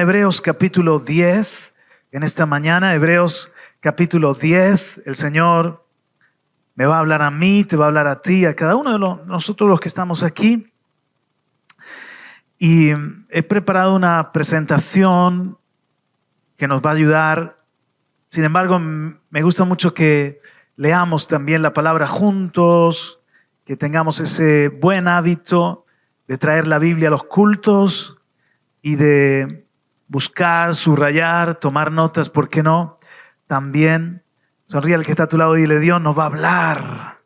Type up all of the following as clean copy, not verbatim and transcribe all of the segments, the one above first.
Hebreos capítulo 10, en esta mañana, Hebreos capítulo 10, el Señor me va a hablar a mí, te va a hablar a ti, a cada uno de nosotros los que estamos aquí. Y he preparado una presentación que nos va a ayudar. Sin embargo, me gusta mucho que leamos también la palabra juntos, que tengamos ese buen hábito de traer la Biblia a los cultos y de buscar, subrayar, tomar notas, ¿por qué no? También sonríe al que está a tu lado y dile: Dios nos va a hablar.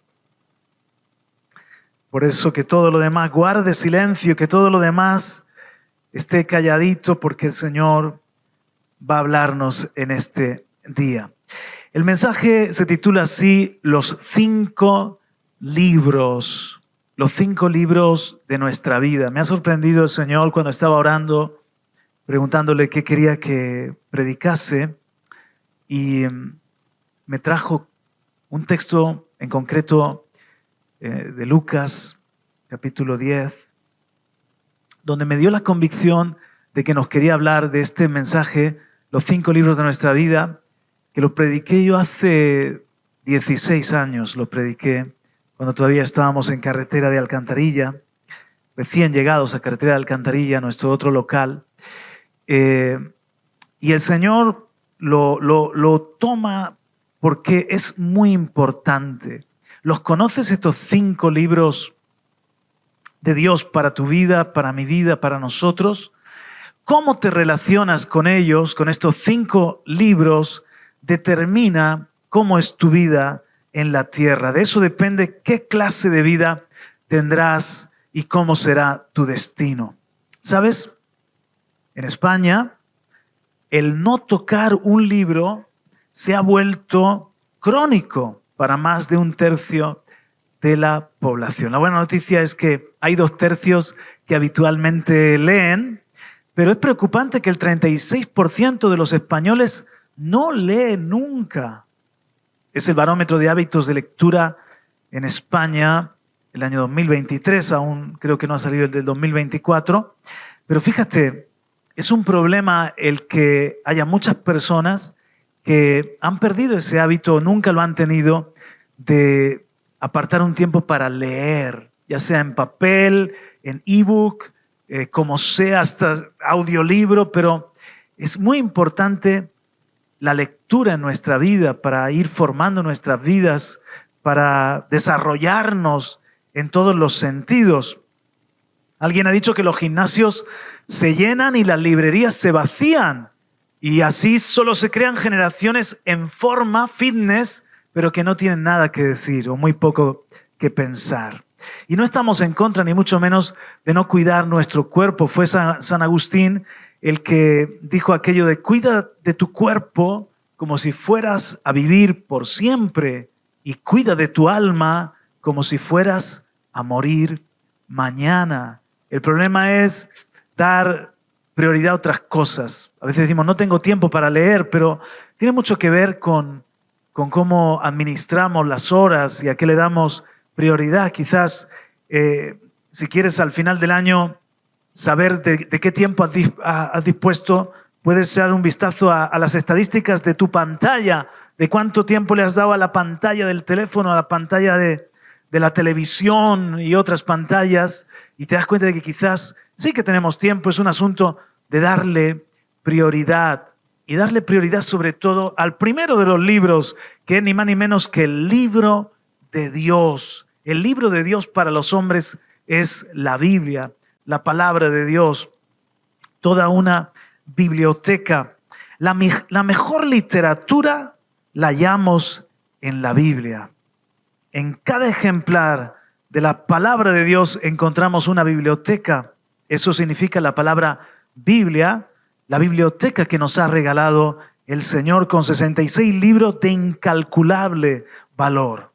Por eso que todo lo demás guarde silencio, que todo lo demás esté calladito, porque el Señor va a hablarnos en este día. El mensaje se titula así: los 5 libros. Los 5 libros de nuestra vida. Me ha sorprendido el Señor cuando estaba orando, preguntándole qué quería que predicase, y me trajo un texto en concreto de Lucas, capítulo 10, donde me dio la convicción de que nos quería hablar de este mensaje, los 5 libros de nuestra vida, que lo prediqué yo hace 16 años, lo prediqué cuando todavía estábamos en Carretera de Alcantarilla, recién llegados a Carretera de Alcantarilla, nuestro otro local. Y el Señor lo toma porque es muy importante. ¿Los conoces, estos 5 libros de Dios para tu vida, para mi vida, para nosotros? ¿Cómo te relacionas con ellos, con estos 5 libros? Determina cómo es tu vida en la tierra. De eso depende qué clase de vida tendrás y cómo será tu destino. ¿Sabes? En España, el no tocar un libro se ha vuelto crónico para más de 1/3 de la población. La buena noticia es que hay 2/3 que habitualmente leen, pero es preocupante que el 36% de los españoles no lee nunca. Es el barómetro de hábitos de lectura en España, el año 2023, aún creo que no ha salido el del 2024, pero fíjate, es un problema el que haya muchas personas que han perdido ese hábito, nunca lo han tenido, de apartar un tiempo para leer, ya sea en papel, en ebook, como sea, hasta audiolibro, pero es muy importante la lectura en nuestra vida para ir formando nuestras vidas, para desarrollarnos en todos los sentidos. Alguien ha dicho que los gimnasios se llenan y las librerías se vacían, y así solo se crean generaciones en forma, fitness, pero que no tienen nada que decir o muy poco que pensar. Y no estamos en contra, ni mucho menos, de no cuidar nuestro cuerpo. Fue San Agustín el que dijo aquello de: cuida de tu cuerpo como si fueras a vivir por siempre, y cuida de tu alma como si fueras a morir mañana. El problema es dar prioridad a otras cosas. A veces decimos: no tengo tiempo para leer, pero tiene mucho que ver con cómo administramos las horas y a qué le damos prioridad. Quizás, si quieres al final del año saber de qué tiempo has dispuesto, puedes dar un vistazo a las estadísticas de tu pantalla, de cuánto tiempo le has dado a la pantalla del teléfono, a la pantalla de la televisión y otras pantallas, y te das cuenta de que quizás sí que tenemos tiempo. Es un asunto de darle prioridad, y darle prioridad sobre todo al primero de los libros, que es ni más ni menos que el libro de Dios. El libro de Dios para los hombres es la Biblia, la palabra de Dios, toda una biblioteca. La mejor literatura la hallamos en la Biblia. En cada ejemplar de la palabra de Dios encontramos una biblioteca. Eso significa la palabra Biblia, la biblioteca que nos ha regalado el Señor, con 66 libros de incalculable valor.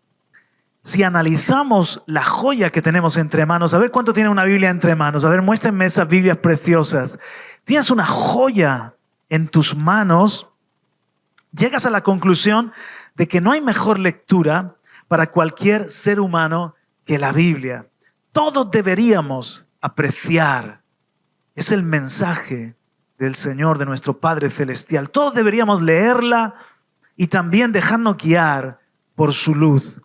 Si analizamos la joya que tenemos entre manos, a ver cuánto tiene una Biblia entre manos, a ver, muéstrenme esas Biblias preciosas. Tienes una joya en tus manos, llegas a la conclusión de que no hay mejor lectura para cualquier ser humano que la Biblia. Todos deberíamos apreciar. Es el mensaje del Señor, de nuestro Padre Celestial. Todos deberíamos leerla y también dejarnos guiar por su luz.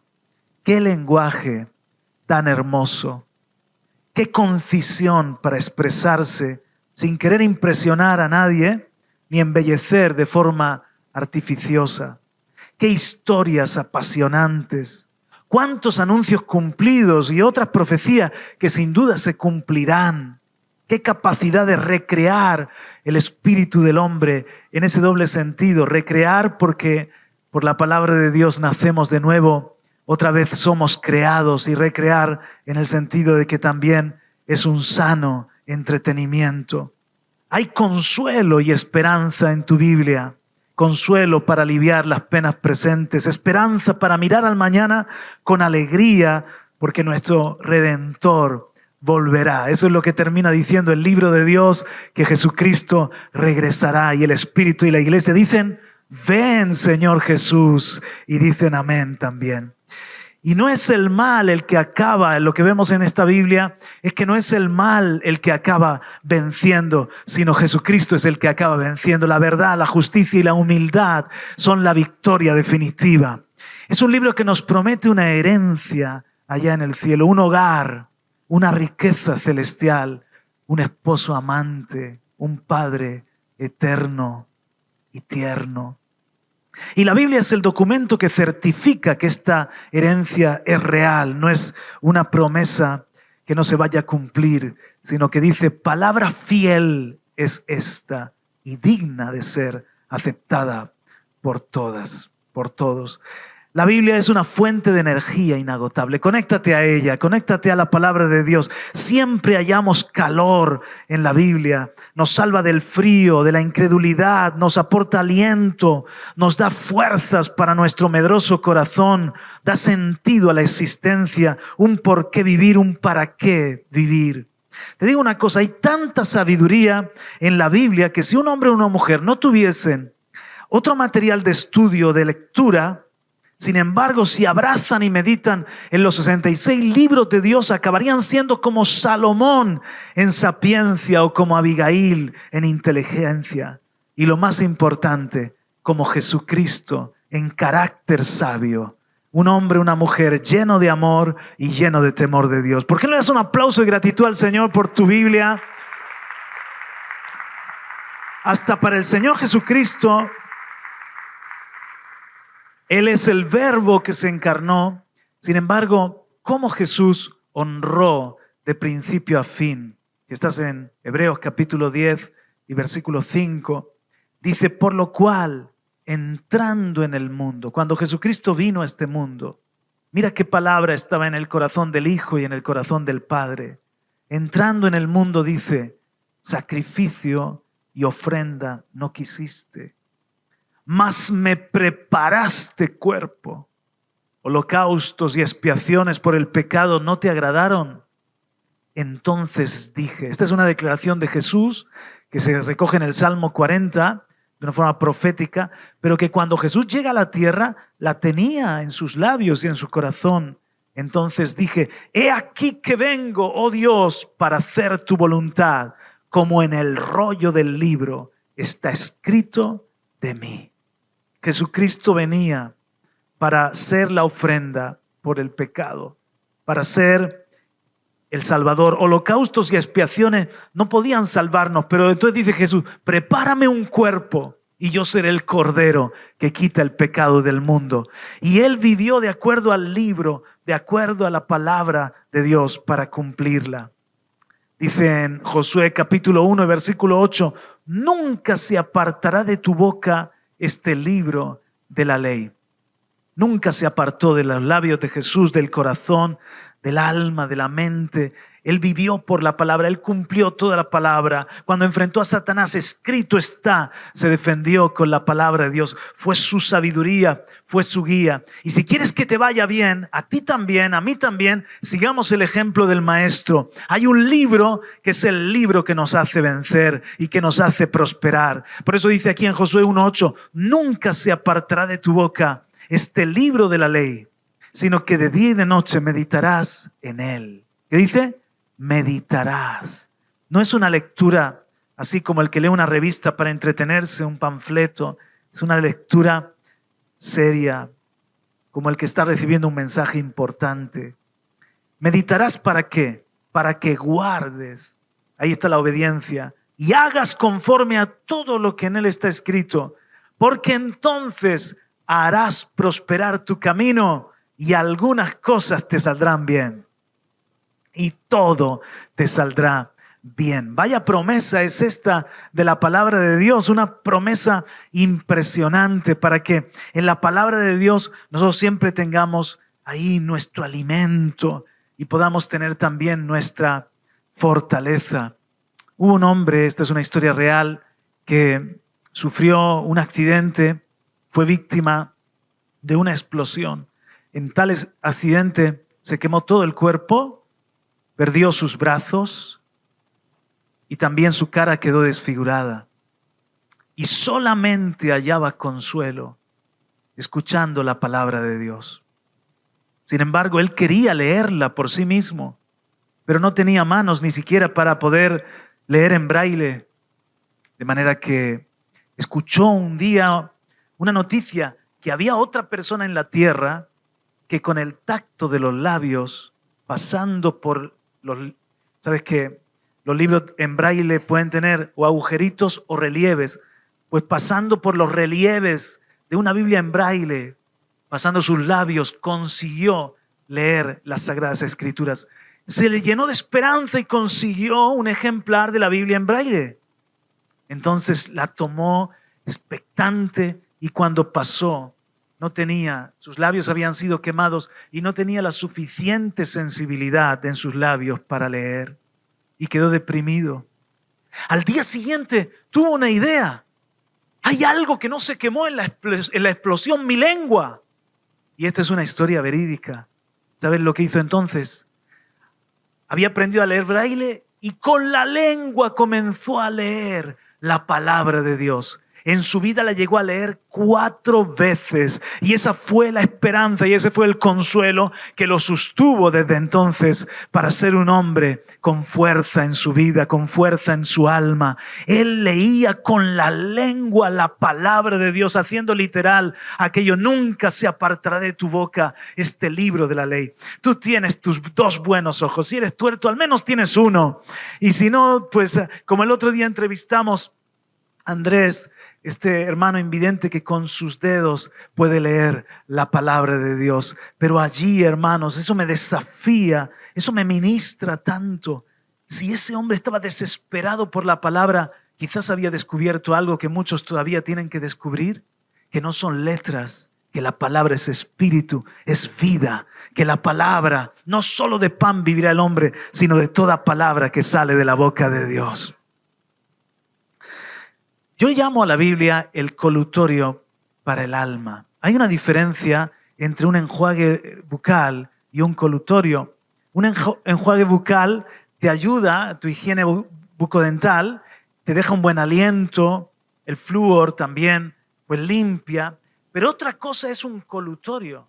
Qué lenguaje tan hermoso, qué concisión para expresarse sin querer impresionar a nadie ni embellecer de forma artificiosa. Qué historias apasionantes, cuántos anuncios cumplidos y otras profecías que sin duda se cumplirán. Qué capacidad de recrear el espíritu del hombre en ese doble sentido. Recrear porque por la palabra de Dios nacemos de nuevo, otra vez somos creados, y recrear en el sentido de que también es un sano entretenimiento. Hay consuelo y esperanza en tu Biblia. Consuelo para aliviar las penas presentes, esperanza para mirar al mañana con alegría, porque nuestro Redentor volverá. Eso es lo que termina diciendo el libro de Dios, que Jesucristo regresará, y el Espíritu y la Iglesia dicen: ven, Señor Jesús, y dicen amén también. Y no es el mal el que acaba, lo que vemos en esta Biblia es que no es el mal el que acaba venciendo, sino Jesucristo es el que acaba venciendo. La verdad, la justicia y la humildad son la victoria definitiva. Es un libro que nos promete una herencia allá en el cielo, un hogar, una riqueza celestial, un esposo amante, un Padre eterno y tierno. Y la Biblia es el documento que certifica que esta herencia es real, no es una promesa que no se vaya a cumplir, sino que dice: palabra fiel es esta y digna de ser aceptada por todas, por todos. La Biblia es una fuente de energía inagotable. Conéctate a ella, conéctate a la palabra de Dios. Siempre hallamos calor en la Biblia. Nos salva del frío, de la incredulidad, nos aporta aliento, nos da fuerzas para nuestro medroso corazón, da sentido a la existencia, un por qué vivir, un para qué vivir. Te digo una cosa, hay tanta sabiduría en la Biblia que si un hombre o una mujer no tuviesen otro material de estudio, de lectura, sin embargo, si abrazan y meditan en los 66 libros de Dios, acabarían siendo como Salomón en sapiencia o como Abigail en inteligencia. Y lo más importante, como Jesucristo en carácter sabio. Un hombre, una mujer lleno de amor y lleno de temor de Dios. ¿Por qué no le das un aplauso de gratitud al Señor por tu Biblia? Hasta para el Señor Jesucristo, Él es el Verbo que se encarnó. Sin embargo, ¿cómo Jesús honró de principio a fin? Estás en Hebreos capítulo 10 y versículo 5. Dice: por lo cual, entrando en el mundo, cuando Jesucristo vino a este mundo, mira qué palabra estaba en el corazón del Hijo y en el corazón del Padre. Entrando en el mundo, dice: sacrificio y ofrenda no quisiste, mas me preparaste cuerpo. Holocaustos y expiaciones por el pecado no te agradaron. Entonces dije, esta es una declaración de Jesús que se recoge en el Salmo 40 de una forma profética, pero que cuando Jesús llega a la tierra la tenía en sus labios y en su corazón. Entonces dije: he aquí que vengo, oh Dios, para hacer tu voluntad, como en el rollo del libro está escrito de mí. Jesucristo venía para ser la ofrenda por el pecado, para ser el Salvador. Holocaustos y expiaciones no podían salvarnos, pero entonces dice Jesús: prepárame un cuerpo y yo seré el Cordero que quita el pecado del mundo. Y Él vivió de acuerdo al libro, de acuerdo a la palabra de Dios para cumplirla. Dice en Josué capítulo 1, versículo 8: nunca se apartará de tu boca este libro de la ley. Nunca se apartó de los labios de Jesús, del corazón, del alma, de la mente. Él vivió por la palabra, Él cumplió toda la palabra. Cuando enfrentó a Satanás, escrito está, se defendió con la palabra de Dios. Fue su sabiduría, fue su guía. Y si quieres que te vaya bien, a ti también, a mí también, sigamos el ejemplo del Maestro. Hay un libro que es el libro que nos hace vencer y que nos hace prosperar. Por eso dice aquí en Josué 1:8, nunca se apartará de tu boca este libro de la ley, sino que de día y de noche meditarás en él. ¿Qué dice? Meditarás. No es una lectura así como el que lee una revista para entretenerse, un panfleto. Es una lectura seria, como el que está recibiendo un mensaje importante. Meditarás ¿para qué? Para que guardes, ahí está la obediencia, y hagas conforme a todo lo que en él está escrito, porque entonces harás prosperar tu camino y algunas cosas te saldrán bien. Y todo te saldrá bien. Vaya promesa es esta de la palabra de Dios, una promesa impresionante para que en la palabra de Dios nosotros siempre tengamos ahí nuestro alimento y podamos tener también nuestra fortaleza. Hubo un hombre, esta es una historia real, que sufrió un accidente, fue víctima de una explosión. En tal accidente se quemó todo el cuerpo, perdió sus brazos y también su cara quedó desfigurada. Y solamente hallaba consuelo escuchando la palabra de Dios. Sin embargo, él quería leerla por sí mismo, pero no tenía manos ni siquiera para poder leer en braille. De manera que escuchó un día una noticia que había otra persona en la tierra que con el tacto de los labios, pasando por los... ¿Sabes qué? Los libros en braille pueden tener o agujeritos o relieves. Pues pasando por los relieves de una Biblia en braille, pasando sus labios, consiguió leer las Sagradas Escrituras. Se le llenó de esperanza y consiguió un ejemplar de la Biblia en braille. Entonces la tomó expectante y cuando pasó, no tenía, sus labios habían sido quemados y no tenía la suficiente sensibilidad en sus labios para leer y quedó deprimido. Al día siguiente tuvo una idea. Hay algo que no se quemó en la explosión, mi lengua. Y esta es una historia verídica. ¿Sabes lo que hizo entonces? Había aprendido a leer braille y con la lengua comenzó a leer la palabra de Dios. En su vida la llegó a leer 4 veces y esa fue la esperanza y ese fue el consuelo que lo sostuvo desde entonces para ser un hombre con fuerza en su vida, con fuerza en su alma. Él leía con la lengua la palabra de Dios, haciendo literal aquello: nunca se apartará de tu boca este libro de la ley. Tú tienes tus 2 buenos ojos, si eres tuerto al menos tienes uno, y si no, pues como el otro día entrevistamos a Andrés, este hermano invidente que con sus dedos puede leer la palabra de Dios. Pero allí, hermanos, eso me desafía, eso me ministra tanto. Si ese hombre estaba desesperado por la palabra, quizás había descubierto algo que muchos todavía tienen que descubrir, que no son letras, que la palabra es espíritu, es vida, que la palabra, no solo de pan vivirá el hombre, sino de toda palabra que sale de la boca de Dios. Yo llamo a la Biblia el colutorio para el alma. Hay una diferencia entre un enjuague bucal y un colutorio. Un enjuague bucal te ayuda a tu higiene bucodental, te deja un buen aliento, el flúor también pues limpia, pero otra cosa es un colutorio.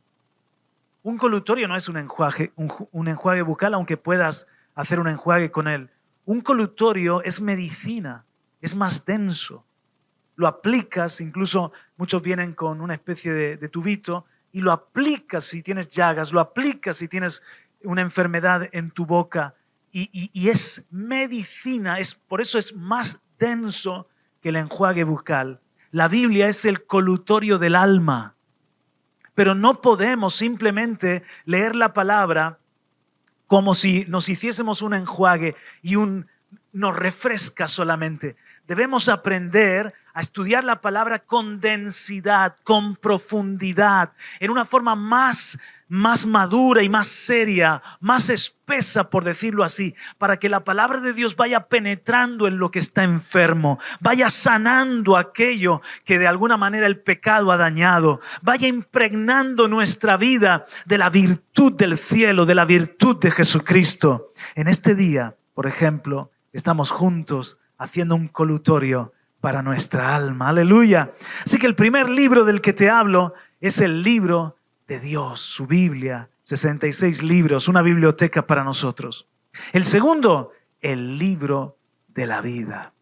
Un colutorio no es un enjuague bucal, aunque puedas hacer un enjuague con él. Un colutorio es medicina, es más denso. Lo aplicas, incluso muchos vienen con una especie de tubito y lo aplicas si tienes llagas, lo aplicas si tienes una enfermedad en tu boca y es medicina, por eso es más denso que el enjuague bucal. La Biblia es el colutorio del alma, pero no podemos simplemente leer la palabra como si nos hiciésemos un enjuague y nos refresca solamente. Debemos aprender a estudiar la palabra con densidad, con profundidad, en una forma más madura y más seria, más espesa, por decirlo así, para que la palabra de Dios vaya penetrando en lo que está enfermo, vaya sanando aquello que de alguna manera el pecado ha dañado, vaya impregnando nuestra vida de la virtud del cielo, de la virtud de Jesucristo. En este día, por ejemplo, estamos juntos haciendo un colutorio para nuestra alma. Aleluya. Así que el primer libro del que te hablo es el libro de Dios, su Biblia, 66 libros, una biblioteca para nosotros. El segundo, el libro de la vida.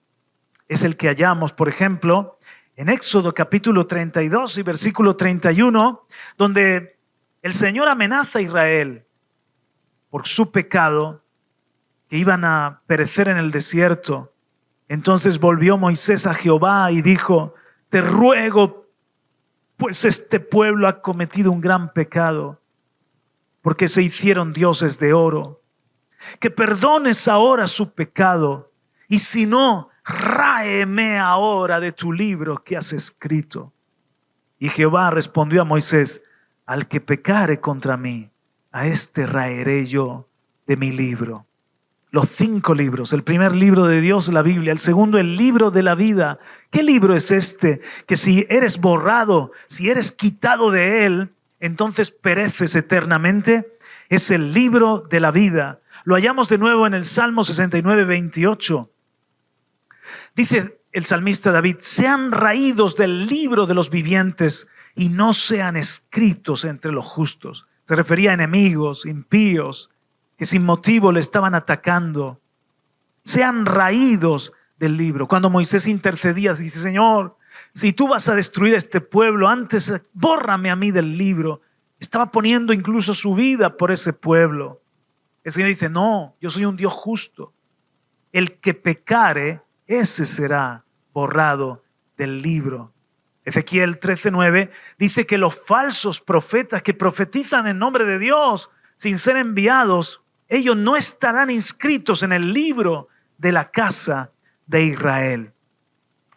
es el que hallamos, por ejemplo, en Éxodo capítulo 32 y versículo 31, donde el Señor amenaza a Israel por su pecado, que iban a perecer en el desierto. Entonces volvió Moisés a Jehová y dijo: te ruego, pues este pueblo ha cometido un gran pecado, porque se hicieron dioses de oro, que perdones ahora su pecado, y si no, ráeme ahora de tu libro que has escrito. Y Jehová respondió a Moisés: al que pecare contra mí, a este raeré yo de mi libro. Los 5 libros, el primer libro de Dios, la Biblia, el segundo, el libro de la vida. ¿Qué libro es este? Que si eres borrado, si eres quitado de él, entonces pereces eternamente. Es el libro de la vida. Lo hallamos de nuevo en el Salmo 69, 28. Dice el salmista David: sean raídos del libro de los vivientes y no sean escritos entre los justos. Se refería a enemigos, impíos, que sin motivo le estaban atacando. Sean raídos del libro. Cuando Moisés intercedía, dice: Señor, si tú vas a destruir a este pueblo, antes bórrame a mí del libro. Estaba poniendo incluso su vida por ese pueblo. El Señor dice: no, yo soy un Dios justo. El que pecare, ese será borrado del libro. Ezequiel 13:9 dice que los falsos profetas que profetizan en nombre de Dios sin ser enviados, ellos no estarán inscritos en el libro de la casa de Israel.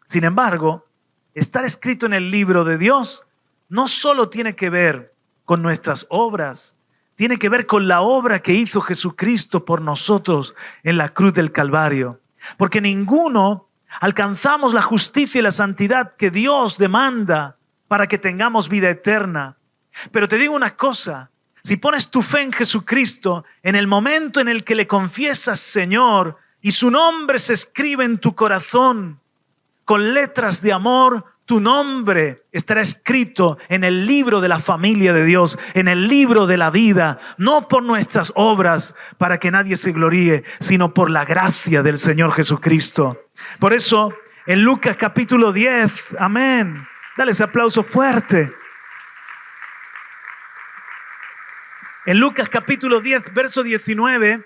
Sin embargo, estar escrito en el libro de Dios no solo tiene que ver con nuestras obras, tiene que ver con la obra que hizo Jesucristo por nosotros en la cruz del Calvario. Porque ninguno alcanzamos la justicia y la santidad que Dios demanda para que tengamos vida eterna. Pero te digo una cosa: si pones tu fe en Jesucristo, en el momento en el que le confiesas Señor y su nombre se escribe en tu corazón con letras de amor, tu nombre estará escrito en el libro de la familia de Dios, en el libro de la vida, no por nuestras obras para que nadie se gloríe, sino por la gracia del Señor Jesucristo. Por eso, en Lucas capítulo 10, amén, dale ese aplauso fuerte. En Lucas capítulo 10, verso 19,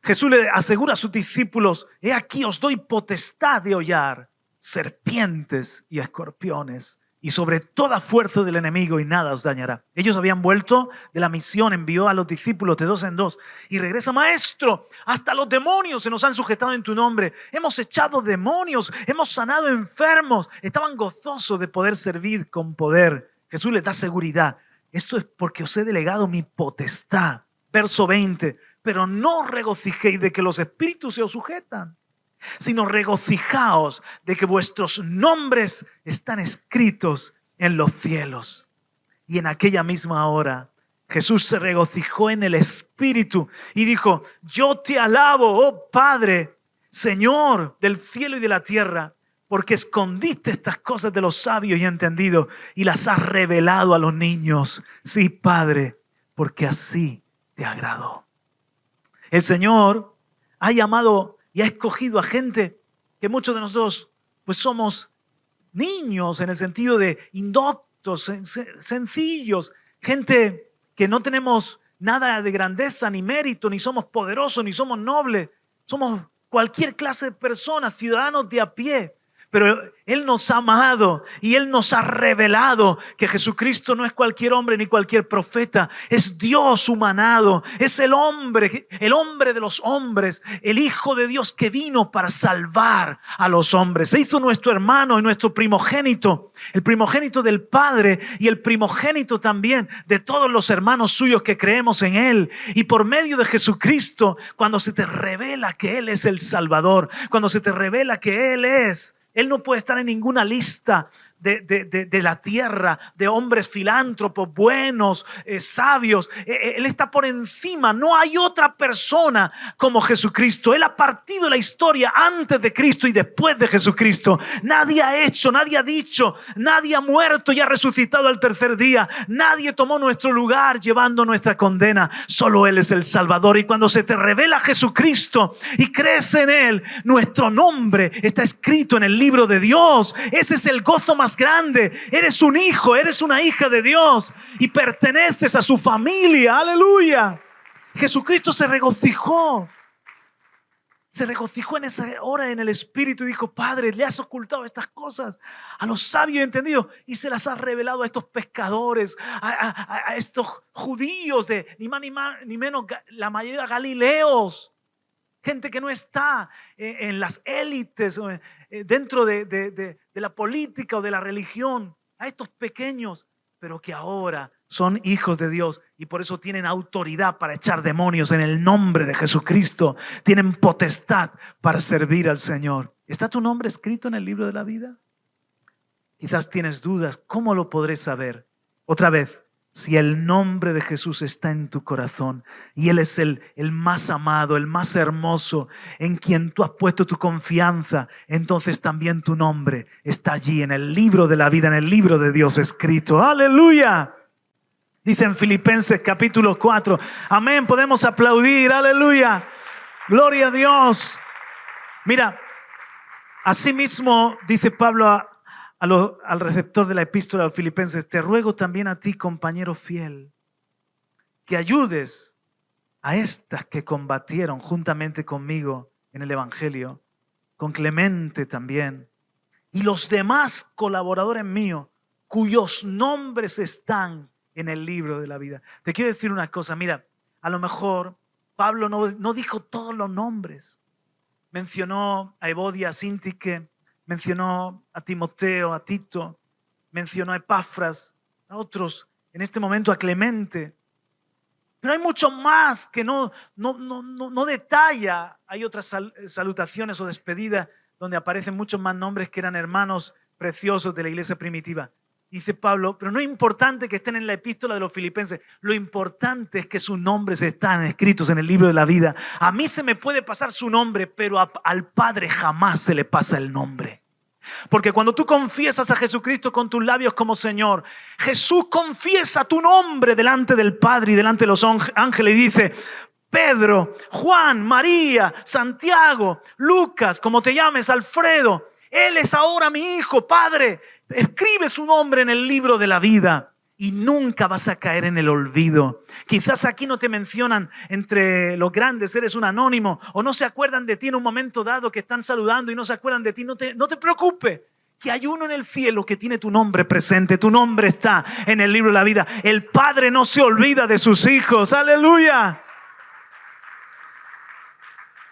Jesús le asegura a sus discípulos: he aquí os doy potestad de hollar serpientes y escorpiones y sobre toda fuerza del enemigo, y nada os dañará. Ellos habían vuelto de la misión, envió a los discípulos de 2 en 2 y regresa: maestro, hasta los demonios se nos han sujetado en tu nombre. Hemos echado demonios, hemos sanado enfermos. Estaban gozosos de poder servir con poder. Jesús les da seguridad: esto es porque os he delegado mi potestad. Verso 20, pero no regocijéis de que los espíritus se os sujetan, sino regocijaos de que vuestros nombres están escritos en los cielos. Y en aquella misma hora Jesús se regocijó en el Espíritu y dijo: yo te alabo, oh Padre, Señor del cielo y de la tierra, porque escondiste estas cosas de los sabios y entendidos y las has revelado a los niños. Sí, Padre, porque así te agradó. El Señor ha llamado y ha escogido a gente que muchos de nosotros pues somos niños en el sentido de indoctos, sencillos, gente que no tenemos nada de grandeza ni mérito, ni somos poderosos, ni somos nobles, somos cualquier clase de personas, ciudadanos de a pie. Pero Él nos ha amado y Él nos ha revelado que Jesucristo no es cualquier hombre ni cualquier profeta. Es Dios humanado, es el hombre de los hombres, el Hijo de Dios que vino para salvar a los hombres. Se hizo nuestro hermano y nuestro primogénito, el primogénito del Padre y el primogénito también de todos los hermanos suyos que creemos en Él. Y por medio de Jesucristo, cuando se te revela que Él es el Salvador, cuando se te revela que Él no puede estar en ninguna lista de la tierra, de hombres filántropos, buenos, sabios. Él está por encima. No hay otra persona como Jesucristo. Él ha partido la historia antes de Cristo y después de Jesucristo. Nadie ha hecho, nadie ha dicho, nadie ha muerto y ha resucitado al tercer día. Nadie tomó nuestro lugar llevando nuestra condena. Solo Él es el Salvador. Y cuando se te revela Jesucristo y crees en Él, nuestro nombre está escrito en el libro de Dios. Ese es el gozo más grande. Eres un hijo, eres una hija de Dios y perteneces a su familia. Aleluya. Jesucristo se regocijó en esa hora en el Espíritu y dijo: Padre, le has ocultado estas cosas a los sabios y entendidos y se las has revelado a estos pescadores, a estos judíos de ni más ni menos, la mayoría galileos. Gente que no está en las élites, dentro de la política o de la religión. A estos pequeños, pero que ahora son hijos de Dios y por eso tienen autoridad para echar demonios en el nombre de Jesucristo. Tienen potestad para servir al Señor. ¿Está tu nombre escrito en el libro de la vida? Quizás tienes dudas. ¿Cómo lo podré saber? Otra vez. Si el nombre de Jesús está en tu corazón y Él es el más amado, el más hermoso, en quien tú has puesto tu confianza, entonces también tu nombre está allí en el libro de la vida, en el libro de Dios escrito. ¡Aleluya! Dice en Filipenses capítulo 4. Amén, podemos aplaudir. ¡Aleluya! Gloria a Dios. Mira, asimismo dice Pablo al receptor de la epístola a los Filipenses: te ruego también a ti, compañero fiel, que ayudes a estas que combatieron juntamente conmigo en el Evangelio, con Clemente también, y los demás colaboradores míos, cuyos nombres están en el libro de la vida. Te quiero decir una cosa, mira, a lo mejor Pablo no dijo todos los nombres. Mencionó a Evodia, a Síntique, mencionó a Timoteo, a Tito, mencionó a Epafras, a otros, en este momento a Clemente. Pero hay mucho más que no detalla. Hay otras salutaciones o despedidas donde aparecen muchos más nombres que eran hermanos preciosos de la iglesia primitiva. Dice Pablo, pero no es importante que estén en la epístola de los Filipenses. Lo importante es que sus nombres están escritos en el libro de la vida. A mí se me puede pasar su nombre, pero al Padre jamás se le pasa el nombre. Porque cuando tú confiesas a Jesucristo con tus labios como Señor, Jesús confiesa tu nombre delante del Padre y delante de los ángeles y dice: Pedro, Juan, María, Santiago, Lucas, como te llames, Alfredo, él es ahora mi hijo. Padre, escribe su nombre en el libro de la vida y nunca vas a caer en el olvido. Quizás aquí no te mencionan entre los grandes, eres un anónimo, o no se acuerdan de ti en un momento dado que están saludando y no se acuerdan de ti. No te preocupes, que hay uno en el cielo que tiene tu nombre presente. Tu nombre está en el libro de la vida. El Padre no se olvida de sus hijos. ¡Aleluya!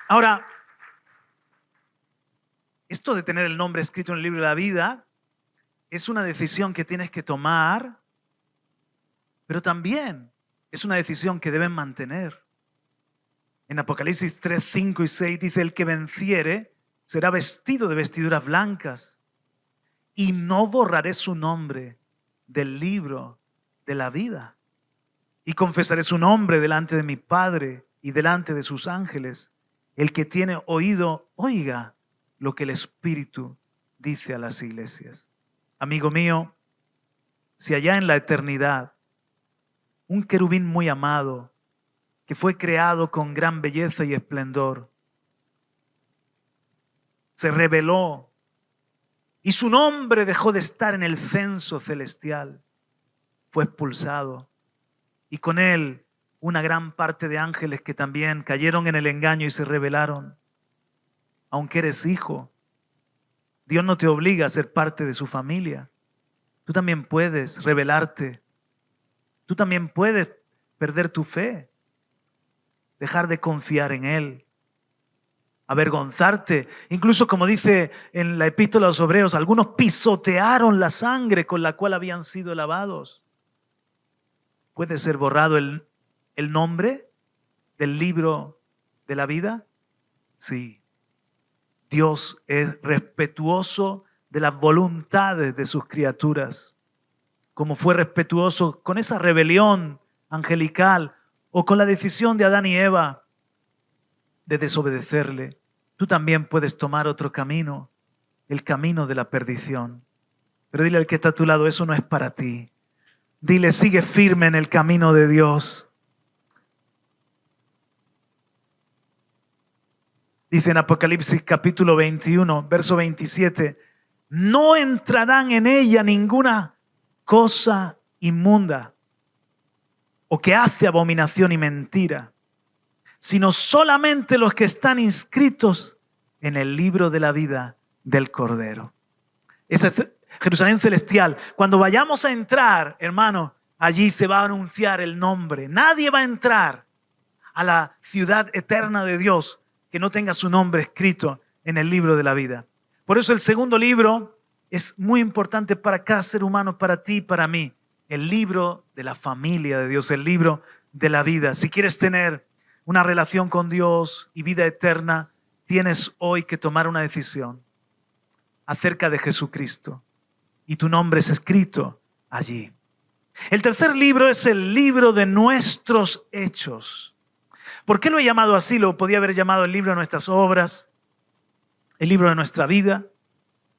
Ahora, esto de tener el nombre escrito en el libro de la vida es una decisión que tienes que tomar, pero también es una decisión que deben mantener. En Apocalipsis 3, 5 y 6 dice: el que venciere será vestido de vestiduras blancas y no borraré su nombre del libro de la vida. Y confesaré su nombre delante de mi Padre y delante de sus ángeles. El que tiene oído, oiga lo que el Espíritu dice a las iglesias. Amigo mío, si allá en la eternidad un querubín muy amado, que fue creado con gran belleza y esplendor, se rebeló y su nombre dejó de estar en el censo celestial, fue expulsado, y con él una gran parte de ángeles que también cayeron en el engaño y se rebelaron. Aunque eres hijo, Dios no te obliga a ser parte de su familia. Tú también puedes rebelarte. Tú también puedes perder tu fe, dejar de confiar en Él, avergonzarte. Incluso, como dice en la epístola a los Hebreos, algunos pisotearon la sangre con la cual habían sido lavados. ¿Puede ser borrado el nombre del libro de la vida? Sí. Dios es respetuoso de las voluntades de sus criaturas, como fue respetuoso con esa rebelión angelical o con la decisión de Adán y Eva de desobedecerle. Tú también puedes tomar otro camino, el camino de la perdición. Pero dile al que está a tu lado, eso no es para ti. Dile, sigue firme en el camino de Dios. Dice en Apocalipsis capítulo 21, verso 27, no entrarán en ella ninguna cosa inmunda o que hace abominación y mentira, sino solamente los que están inscritos en el libro de la vida del Cordero. Esa es Jerusalén celestial. Cuando vayamos a entrar, hermano, allí se va a anunciar el nombre. Nadie va a entrar a la ciudad eterna de Dios que no tenga su nombre escrito en el libro de la vida. Por eso el segundo libro es muy importante para cada ser humano, para ti y para mí. El libro de la familia de Dios, el libro de la vida. Si quieres tener una relación con Dios y vida eterna, tienes hoy que tomar una decisión acerca de Jesucristo. Y tu nombre es escrito allí. El tercer libro es el libro de nuestros hechos. ¿Por qué lo he llamado así? Lo podía haber llamado el libro de nuestras obras, el libro de nuestra vida.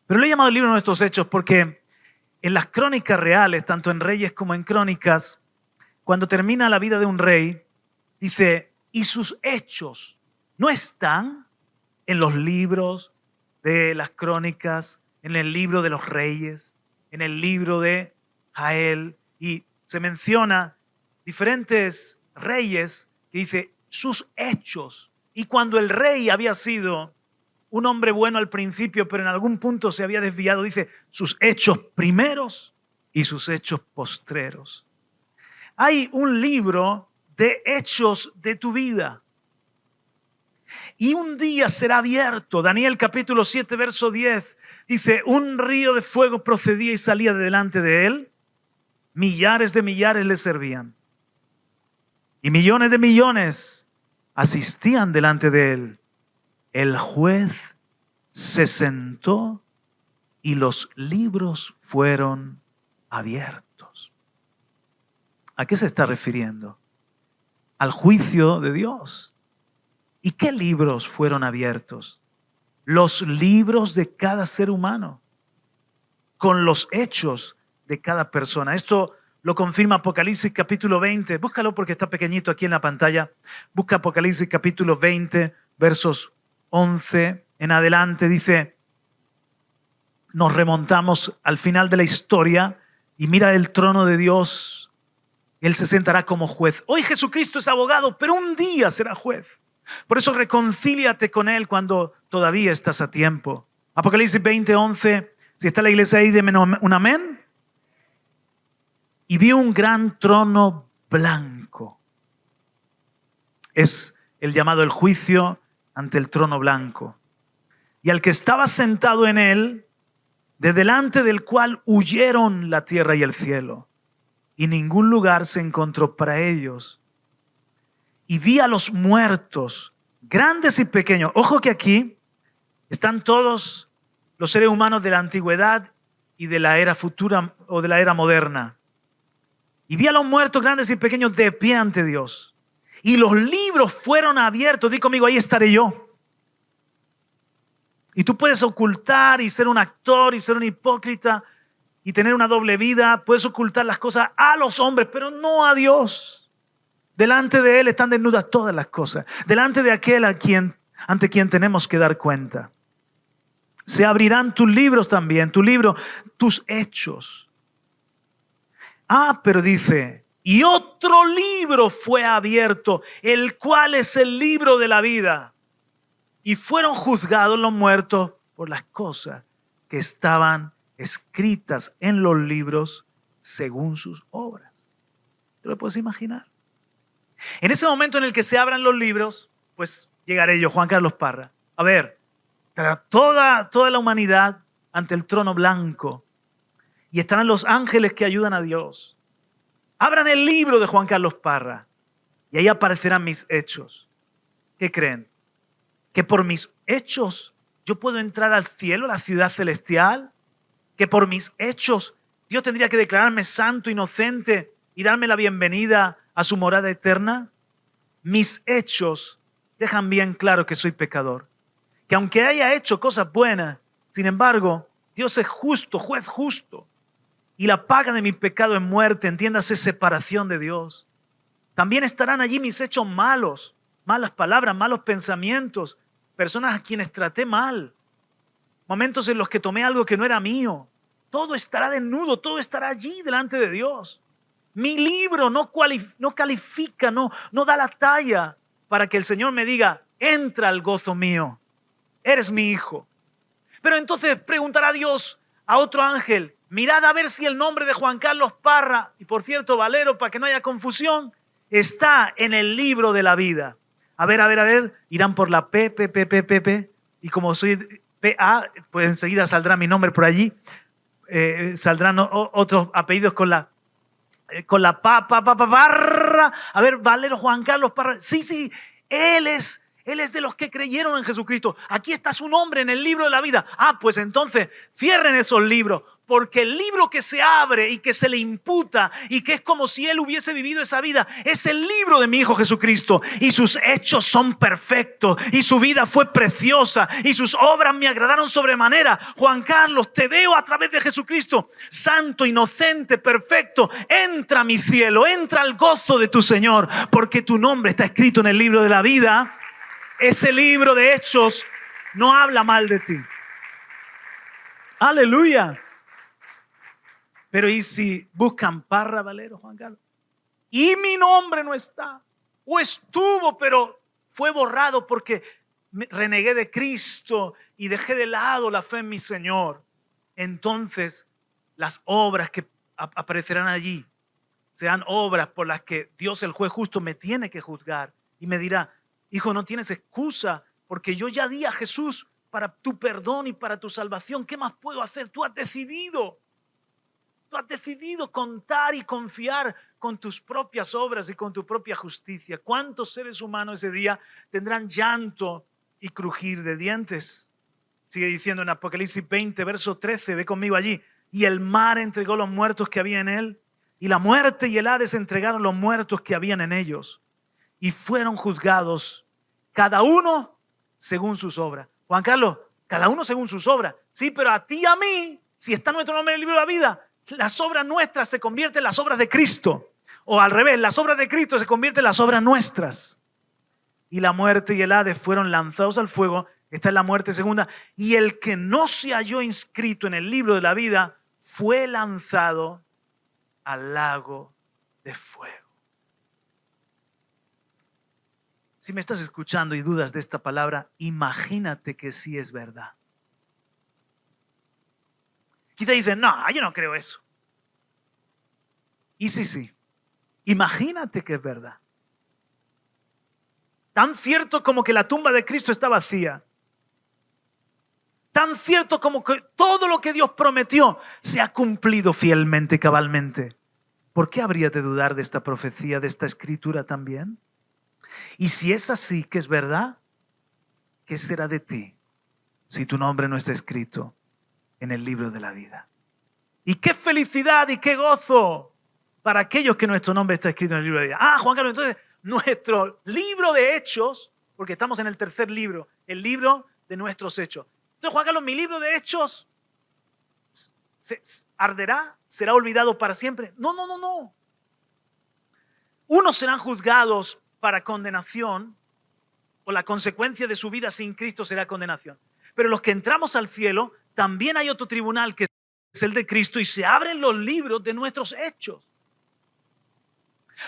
Pero lo he llamado el libro de nuestros hechos porque en las crónicas reales, tanto en Reyes como en Crónicas, cuando termina la vida de un rey, dice, y sus hechos no están en los libros de las crónicas, en el libro de los reyes, en el libro de Jael, y se menciona diferentes reyes que dice sus hechos. Y cuando el rey había sido un hombre bueno al principio, pero en algún punto se había desviado, dice sus hechos primeros y sus hechos postreros. Hay un libro de hechos de tu vida. Y un día será abierto. Daniel capítulo 7, verso 10, dice, un río de fuego procedía y salía de delante de él. Millares de millares le servían. Y millones de millones asistían delante de él. El juez se sentó y los libros fueron abiertos. ¿A qué se está refiriendo? Al juicio de Dios. ¿Y qué libros fueron abiertos? Los libros de cada ser humano, con los hechos de cada persona. Esto lo confirma Apocalipsis capítulo 20. Búscalo porque está pequeñito aquí en la pantalla. Busca Apocalipsis capítulo 20, versos 11 en adelante. Dice, nos remontamos al final de la historia y mira el trono de Dios. Él se sentará como juez. Hoy Jesucristo es abogado, pero un día será juez. Por eso reconcíliate con Él cuando todavía estás a tiempo. Apocalipsis 20, 11. Si está la iglesia ahí, deme un amén. Y vi un gran trono blanco. Es el llamado el juicio ante el trono blanco. Y al que estaba sentado en él, de delante del cual huyeron la tierra y el cielo. Y ningún lugar se encontró para ellos. Y vi a los muertos, grandes y pequeños. Ojo que aquí están todos los seres humanos de la antigüedad y de la era futura o de la era moderna. Y vi a los muertos, grandes y pequeños, de pie ante Dios. Y los libros fueron abiertos. Di conmigo, ahí estaré yo. Y tú puedes ocultar y ser un actor y ser un hipócrita y tener una doble vida. Puedes ocultar las cosas a los hombres, pero no a Dios. Delante de Él están desnudas todas las cosas. Delante de aquel ante quien tenemos que dar cuenta. Se abrirán tus libros también, tu libro, tus hechos. Pero dice, y otro libro fue abierto, el cual es el libro de la vida. Y fueron juzgados los muertos por las cosas que estaban escritas en los libros según sus obras. ¿Te lo puedes imaginar? En ese momento en el que se abran los libros, pues llegaré yo, Juan Carlos Parra. A ver, toda la humanidad ante el trono blanco. Y estarán los ángeles que ayudan a Dios. Abran el libro de Juan Carlos Parra y ahí aparecerán mis hechos. ¿Qué creen? ¿Que por mis hechos yo puedo entrar al cielo, a la ciudad celestial? que por mis hechos Dios tendría que declararme santo, inocente y darme la bienvenida a su morada eterna? Mis hechos dejan bien claro que soy pecador, que aunque haya hecho cosas buenas, sin embargo, Dios es justo, juez justo, y la paga de mi pecado es muerte, entiéndase, separación de Dios. También estarán allí mis hechos malos, malas palabras, malos pensamientos, personas a quienes traté mal, momentos en los que tomé algo que no era mío. Todo estará desnudo, todo estará allí delante de Dios. Mi libro no califica, no da la talla para que el Señor me diga, entra al gozo mío, eres mi hijo. Pero entonces preguntará Dios a otro ángel, mirad a ver si el nombre de Juan Carlos Parra, y por cierto, Valero, para que no haya confusión, está en el libro de la vida. A ver, irán por la P, y como soy PA, pues enseguida saldrá mi nombre por allí, saldrán otros apellidos con la Parra. A ver, Valero Juan Carlos Parra. Sí, él es de los que creyeron en Jesucristo. Aquí está su nombre en el libro de la vida. Pues entonces cierren esos libros, porque el libro que se abre y que se le imputa y que es como si él hubiese vivido esa vida es el libro de mi Hijo Jesucristo, y sus hechos son perfectos y su vida fue preciosa y sus obras me agradaron sobremanera. Juan Carlos, te veo a través de Jesucristo, santo, inocente, perfecto. Entra a mi cielo, entra al gozo de tu Señor, porque tu nombre está escrito en el libro de la vida. Ese libro de hechos no habla mal de ti. Aleluya. Pero ¿y si buscan Parra, Valero, Juan Carlos? Y mi nombre no está. O estuvo, pero fue borrado porque renegué de Cristo y dejé de lado la fe en mi Señor. Entonces, las obras que aparecerán allí serán obras por las que Dios, el juez justo, me tiene que juzgar. Y me dirá, hijo, no tienes excusa, porque yo ya di a Jesús para tu perdón y para tu salvación. ¿Qué más puedo hacer? Tú has decidido contar y confiar con tus propias obras y con tu propia justicia. ¿Cuántos seres humanos ese día tendrán llanto y crujir de dientes? Sigue diciendo en Apocalipsis 20, verso 13, ve conmigo allí. Y el mar entregó los muertos que había en él, y la muerte y el Hades entregaron los muertos que habían en ellos, y fueron juzgados cada uno según sus obras. Juan Carlos, cada uno según sus obras. Sí, pero a ti y a mí, si está nuestro nombre en el libro de la vida, las obras nuestras se convierten en las obras de Cristo. O al revés, las obras de Cristo se convierten en las obras nuestras. Y la muerte y el Hades fueron lanzados al fuego. Esta es la muerte segunda. Y el que no se halló inscrito en el libro de la vida fue lanzado al lago de fuego. Si me estás escuchando y dudas de esta palabra, imagínate que sí es verdad. Quizá dicen, no, yo no creo eso. Y sí. Imagínate que es verdad. Tan cierto como que la tumba de Cristo está vacía. Tan cierto como que todo lo que Dios prometió se ha cumplido fielmente y cabalmente. ¿Por qué habría de dudar de esta profecía, de esta escritura también? Y si es así, que es verdad, ¿qué será de ti si tu nombre no está escrito en el libro de la vida? Y qué felicidad y qué gozo para aquellos que nuestro nombre está escrito en el libro de la vida. Juan Carlos, entonces nuestro libro de hechos, porque estamos en el tercer libro, el libro de nuestros hechos. Entonces, Juan Carlos, mi libro de hechos arderá, será olvidado para siempre. No. Unos serán juzgados para condenación, o la consecuencia de su vida sin Cristo será condenación. Pero los que entramos al cielo, también hay otro tribunal que es el de Cristo, y se abren los libros de nuestros hechos.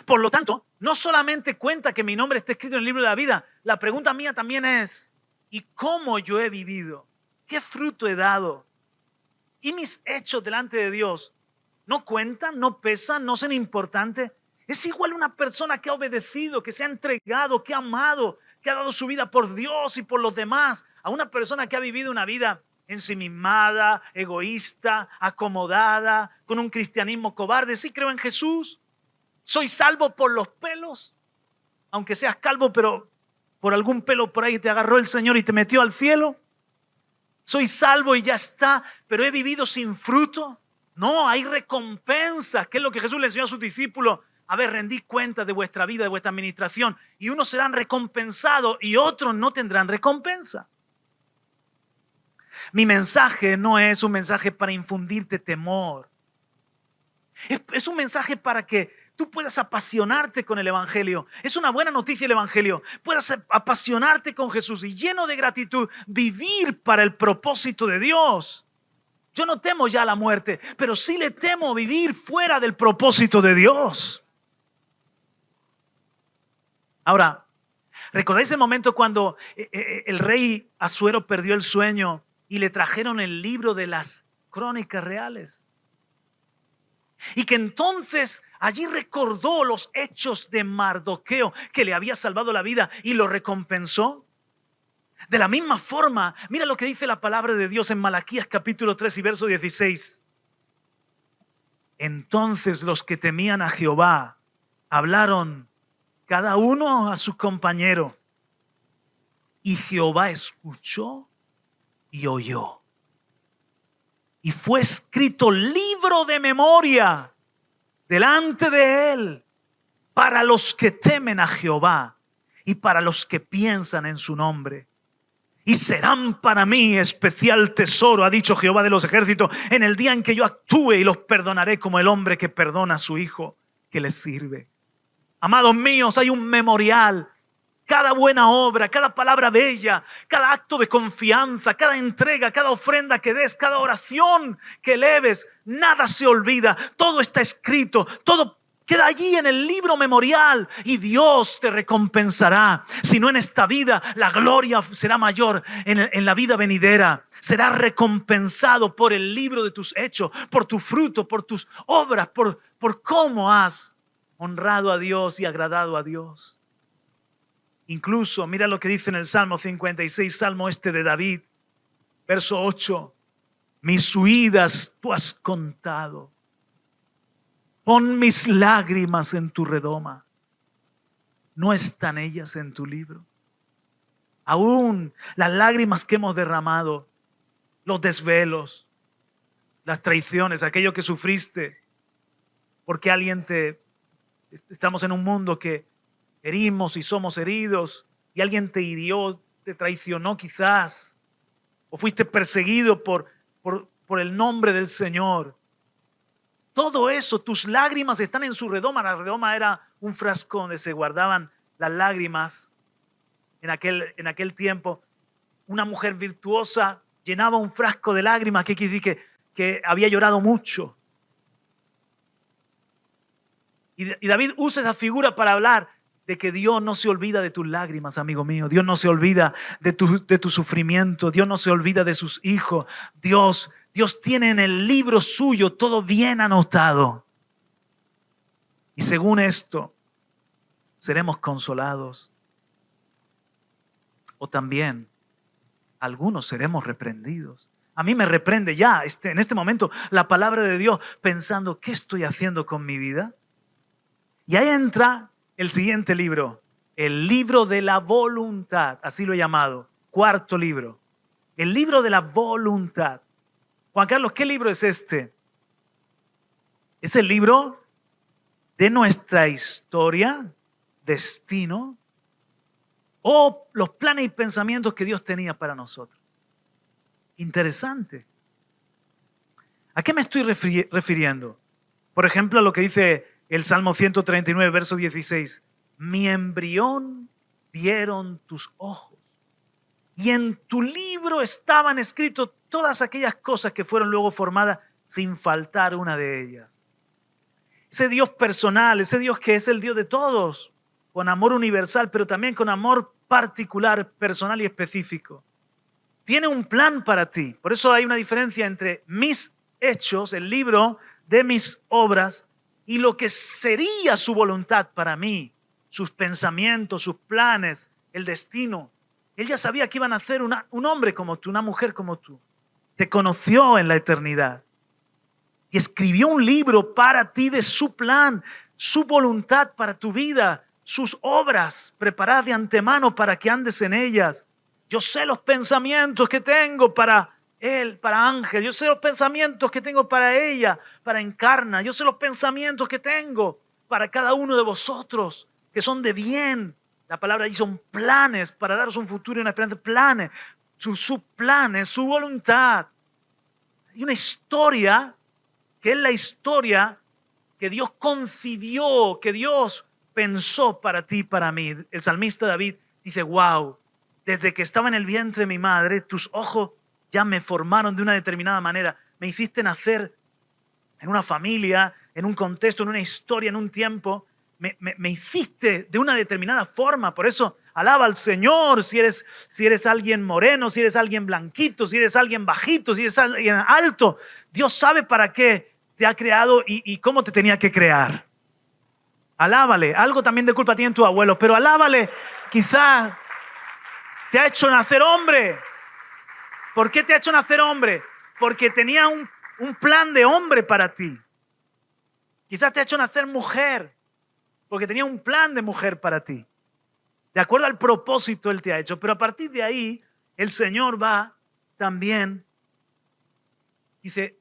Por lo tanto, no solamente cuenta que mi nombre esté escrito en el libro de la vida, la pregunta mía también es, ¿y cómo yo he vivido? ¿Qué fruto he dado? ¿Y mis hechos delante de Dios no cuentan, no pesan, no son importantes? Es igual una persona que ha obedecido, que se ha entregado, que ha amado, que ha dado su vida por Dios y por los demás, a una persona que ha vivido una vida ensimismada, egoísta, acomodada, con un cristianismo cobarde. Sí, creo en Jesús. Soy salvo por los pelos, aunque seas calvo, pero por algún pelo por ahí te agarró el Señor y te metió al cielo. Soy salvo y ya está, pero he vivido sin fruto. No, hay recompensa. ¿Qué es lo que Jesús le enseñó a sus discípulos? A ver, rendid cuenta de vuestra vida, de vuestra administración, y unos serán recompensados y otros no tendrán recompensa. Mi mensaje no es un mensaje para infundirte temor. Es un mensaje para que tú puedas apasionarte con el Evangelio. Es una buena noticia el Evangelio. Puedas apasionarte con Jesús y lleno de gratitud vivir para el propósito de Dios. Yo no temo ya la muerte, pero sí le temo vivir fuera del propósito de Dios. Ahora, ¿recordáis el momento cuando el rey Asuero perdió el sueño y le trajeron el libro de las crónicas reales? Y que entonces allí recordó los hechos de Mardoqueo, que le había salvado la vida y lo recompensó. De la misma forma, mira lo que dice la palabra de Dios en Malaquías capítulo 3 y verso 16. Entonces los que temían a Jehová hablaron cada uno a su compañero, y Jehová escuchó y oyó. Y fue escrito libro de memoria delante de él para los que temen a Jehová y para los que piensan en su nombre. Y serán para mí especial tesoro, ha dicho Jehová de los ejércitos, en el día en que yo actúe y los perdonaré como el hombre que perdona a su hijo que le sirve. Amados míos, hay un memorial. Cada buena obra, cada palabra bella, cada acto de confianza, cada entrega, cada ofrenda que des, cada oración que eleves, nada se olvida. Todo está escrito, todo queda allí en el libro memorial y Dios te recompensará. Si no en esta vida, la gloria será mayor en la vida venidera. Serás recompensado por el libro de tus hechos, por tu fruto, por tus obras, por cómo has honrado a Dios y agradado a Dios. Incluso, mira lo que dice en el Salmo 56, Salmo de David, verso 8. Mis huidas tú has contado. Pon mis lágrimas en tu redoma. ¿No están ellas en tu libro? Aún las lágrimas que hemos derramado, los desvelos, las traiciones, aquello que sufriste, porque estamos en un mundo que herimos y somos heridos, y alguien te hirió, te traicionó quizás, o fuiste perseguido por el nombre del Señor. Todo eso, tus lágrimas están en su redoma. La redoma era un frasco donde se guardaban las lágrimas. En aquel tiempo, una mujer virtuosa llenaba un frasco de lágrimas, que quiere decir que había llorado mucho. Y David usa esa figura para hablar de que Dios no se olvida de tus lágrimas, amigo mío. Dios no se olvida de tu sufrimiento. Dios no se olvida de sus hijos. Dios tiene en el libro suyo todo bien anotado. Y según esto, seremos consolados. O también, algunos seremos reprendidos. A mí me reprende ya en este momento la palabra de Dios, pensando, ¿qué estoy haciendo con mi vida? Y ahí entra el siguiente libro, el libro de la voluntad, así lo he llamado, cuarto libro, el libro de la voluntad. Juan Carlos, ¿qué libro es este? Es el libro de nuestra historia, destino, o los planes y pensamientos que Dios tenía para nosotros. Interesante. ¿A qué me estoy refiriendo? Por ejemplo, a lo que dice el Salmo 139, verso 16. Mi embrión vieron tus ojos, y en tu libro estaban escritas todas aquellas cosas que fueron luego formadas sin faltar una de ellas. Ese Dios personal, ese Dios que es el Dios de todos, con amor universal, pero también con amor particular, personal y específico. Tiene un plan para ti. Por eso hay una diferencia entre mis hechos, el libro de mis obras, y lo que sería su voluntad para mí, sus pensamientos, sus planes, el destino. Él ya sabía que iban a hacer un hombre como tú, una mujer como tú. Te conoció en la eternidad y escribió un libro para ti de su plan, su voluntad para tu vida, sus obras preparadas de antemano para que andes en ellas. Yo sé los pensamientos que tengo para él, para Ángel. Yo sé los pensamientos que tengo para ella, para Encarna. Yo sé los pensamientos que tengo para cada uno de vosotros, que son de bien. La palabra allí son planes para daros un futuro y una esperanza. Planes, sus planes, su voluntad. Hay una historia que es la historia que Dios concibió, que Dios pensó para ti y para mí. El salmista David dice, wow, desde que estaba en el vientre de mi madre, tus ojos ya me formaron de una determinada manera. Me hiciste nacer en una familia, en un contexto, en una historia, en un tiempo. Me hiciste de una determinada forma. Por eso alaba al Señor si eres alguien moreno, si eres alguien blanquito, si eres alguien bajito, si eres alguien alto. Dios sabe para qué te ha creado y cómo te tenía que crear. Alábale. Algo también de culpa tienen tus abuelos, pero alábale. Quizás te ha hecho nacer hombre. ¿Por qué te ha hecho nacer hombre? Porque tenía un plan de hombre para ti. Quizás te ha hecho nacer mujer, porque tenía un plan de mujer para ti. De acuerdo al propósito Él te ha hecho. Pero a partir de ahí, el Señor va también, dice,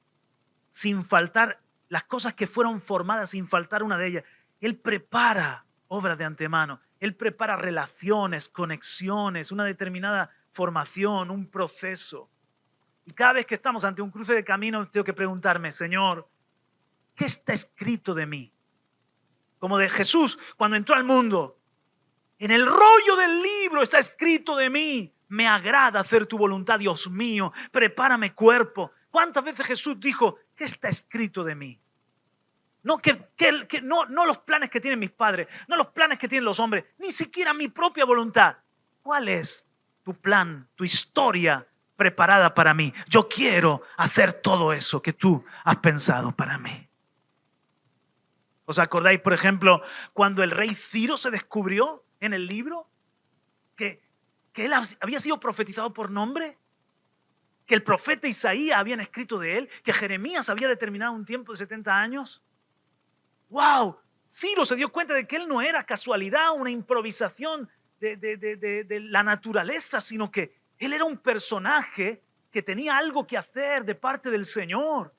sin faltar, las cosas que fueron formadas, sin faltar una de ellas. Él prepara obras de antemano. Él prepara relaciones, conexiones, una determinada formación, un proceso. Y cada vez que estamos ante un cruce de camino, tengo que preguntarme, Señor, ¿qué está escrito de mí? Como de Jesús cuando entró al mundo. En el rollo del libro está escrito de mí. Me agrada hacer tu voluntad, Dios mío. Prepárame cuerpo. ¿Cuántas veces Jesús dijo, ¿qué está escrito de mí? No, no los planes que tienen mis padres, no los planes que tienen los hombres, ni siquiera mi propia voluntad. ¿Cuál es tu plan, tu historia preparada para mí? Yo quiero hacer todo eso que tú has pensado para mí. ¿Os acordáis, por ejemplo, cuando el rey Ciro se descubrió en el libro que él había sido profetizado por nombre? Que el profeta Isaías habían escrito de él, que Jeremías había determinado un tiempo de 70 años. ¡Wow! Ciro se dio cuenta de que él no era casualidad, una improvisación de la naturaleza, sino que él era un personaje que tenía algo que hacer de parte del Señor.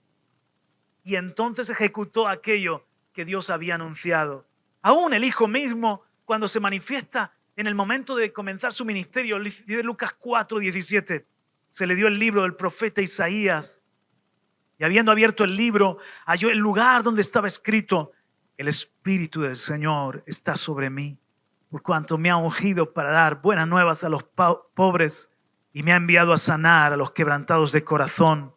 Y entonces ejecutó aquello que Dios había anunciado. Aún el Hijo mismo, cuando se manifiesta en el momento de comenzar su ministerio, dice Lucas 4:17, se le dio el libro del profeta Isaías. Y habiendo abierto el libro, halló el lugar donde estaba escrito, el Espíritu del Señor está sobre mí, por cuanto me ha ungido para dar buenas nuevas a los pobres y me ha enviado a sanar a los quebrantados de corazón,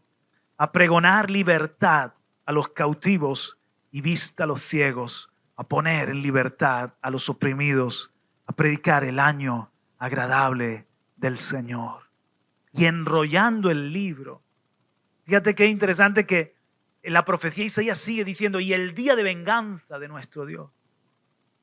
a pregonar libertad a los cautivos y vista a los ciegos, a poner en libertad a los oprimidos, a predicar el año agradable del Señor. Y enrollando el libro, fíjate qué interesante que la profecía de Isaías sigue diciendo, y el día de venganza de nuestro Dios.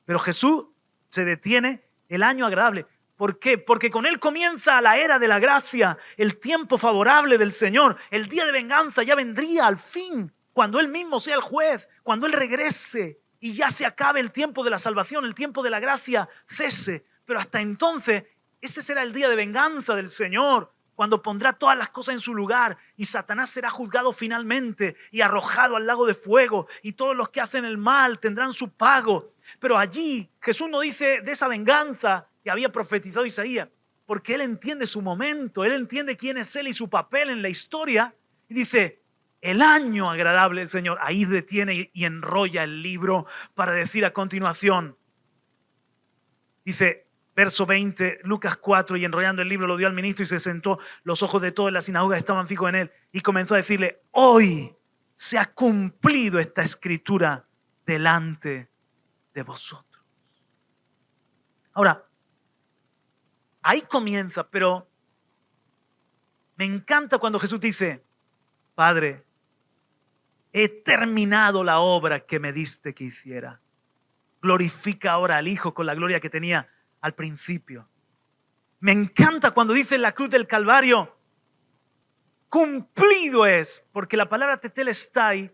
Pero Jesús se detiene el año agradable. ¿Por qué? Porque con Él comienza la era de la gracia, el tiempo favorable del Señor. El día de venganza ya vendría al fin, cuando Él mismo sea el juez, cuando Él regrese y ya se acabe el tiempo de la salvación, el tiempo de la gracia cese. Pero hasta entonces, ese será el día de venganza del Señor, cuando pondrá todas las cosas en su lugar y Satanás será juzgado finalmente y arrojado al lago de fuego y todos los que hacen el mal tendrán su pago. Pero allí Jesús no dice de esa venganza que había profetizado Isaías, porque Él entiende su momento, Él entiende quién es Él y su papel en la historia, y dice, el año agradable del Señor. Ahí detiene y enrolla el libro para decir a continuación, dice, verso 20, Lucas 4, y enrollando el libro lo dio al ministro y se sentó. Los ojos de todos en la sinagoga estaban fijos en él y comenzó a decirle, hoy se ha cumplido esta escritura delante de vosotros. Ahora, ahí comienza, pero me encanta cuando Jesús dice, Padre, he terminado la obra que me diste que hiciera. Glorifica ahora al Hijo con la gloria que tenía al principio. Me encanta cuando dice en la cruz del Calvario, cumplido es, porque la palabra tetelestai,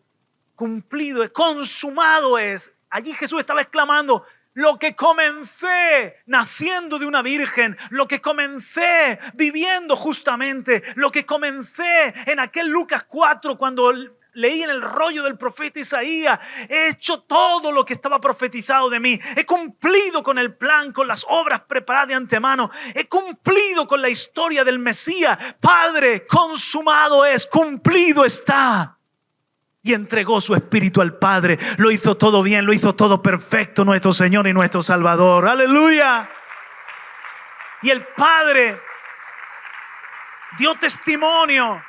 cumplido es, consumado es. Allí Jesús estaba exclamando, Lo que comencé naciendo de una virgen, lo que comencé viviendo justamente, lo que comencé en aquel Lucas 4 cuando leí en el rollo del profeta Isaías, he hecho todo lo que estaba profetizado de mí, he cumplido con el plan, con las obras preparadas de antemano, he cumplido con la historia del Mesías. Padre, consumado es, cumplido está. Y entregó su espíritu al Padre. Lo hizo todo bien, lo hizo todo perfecto nuestro Señor y nuestro Salvador. ¡Aleluya! Y el Padre dio testimonio.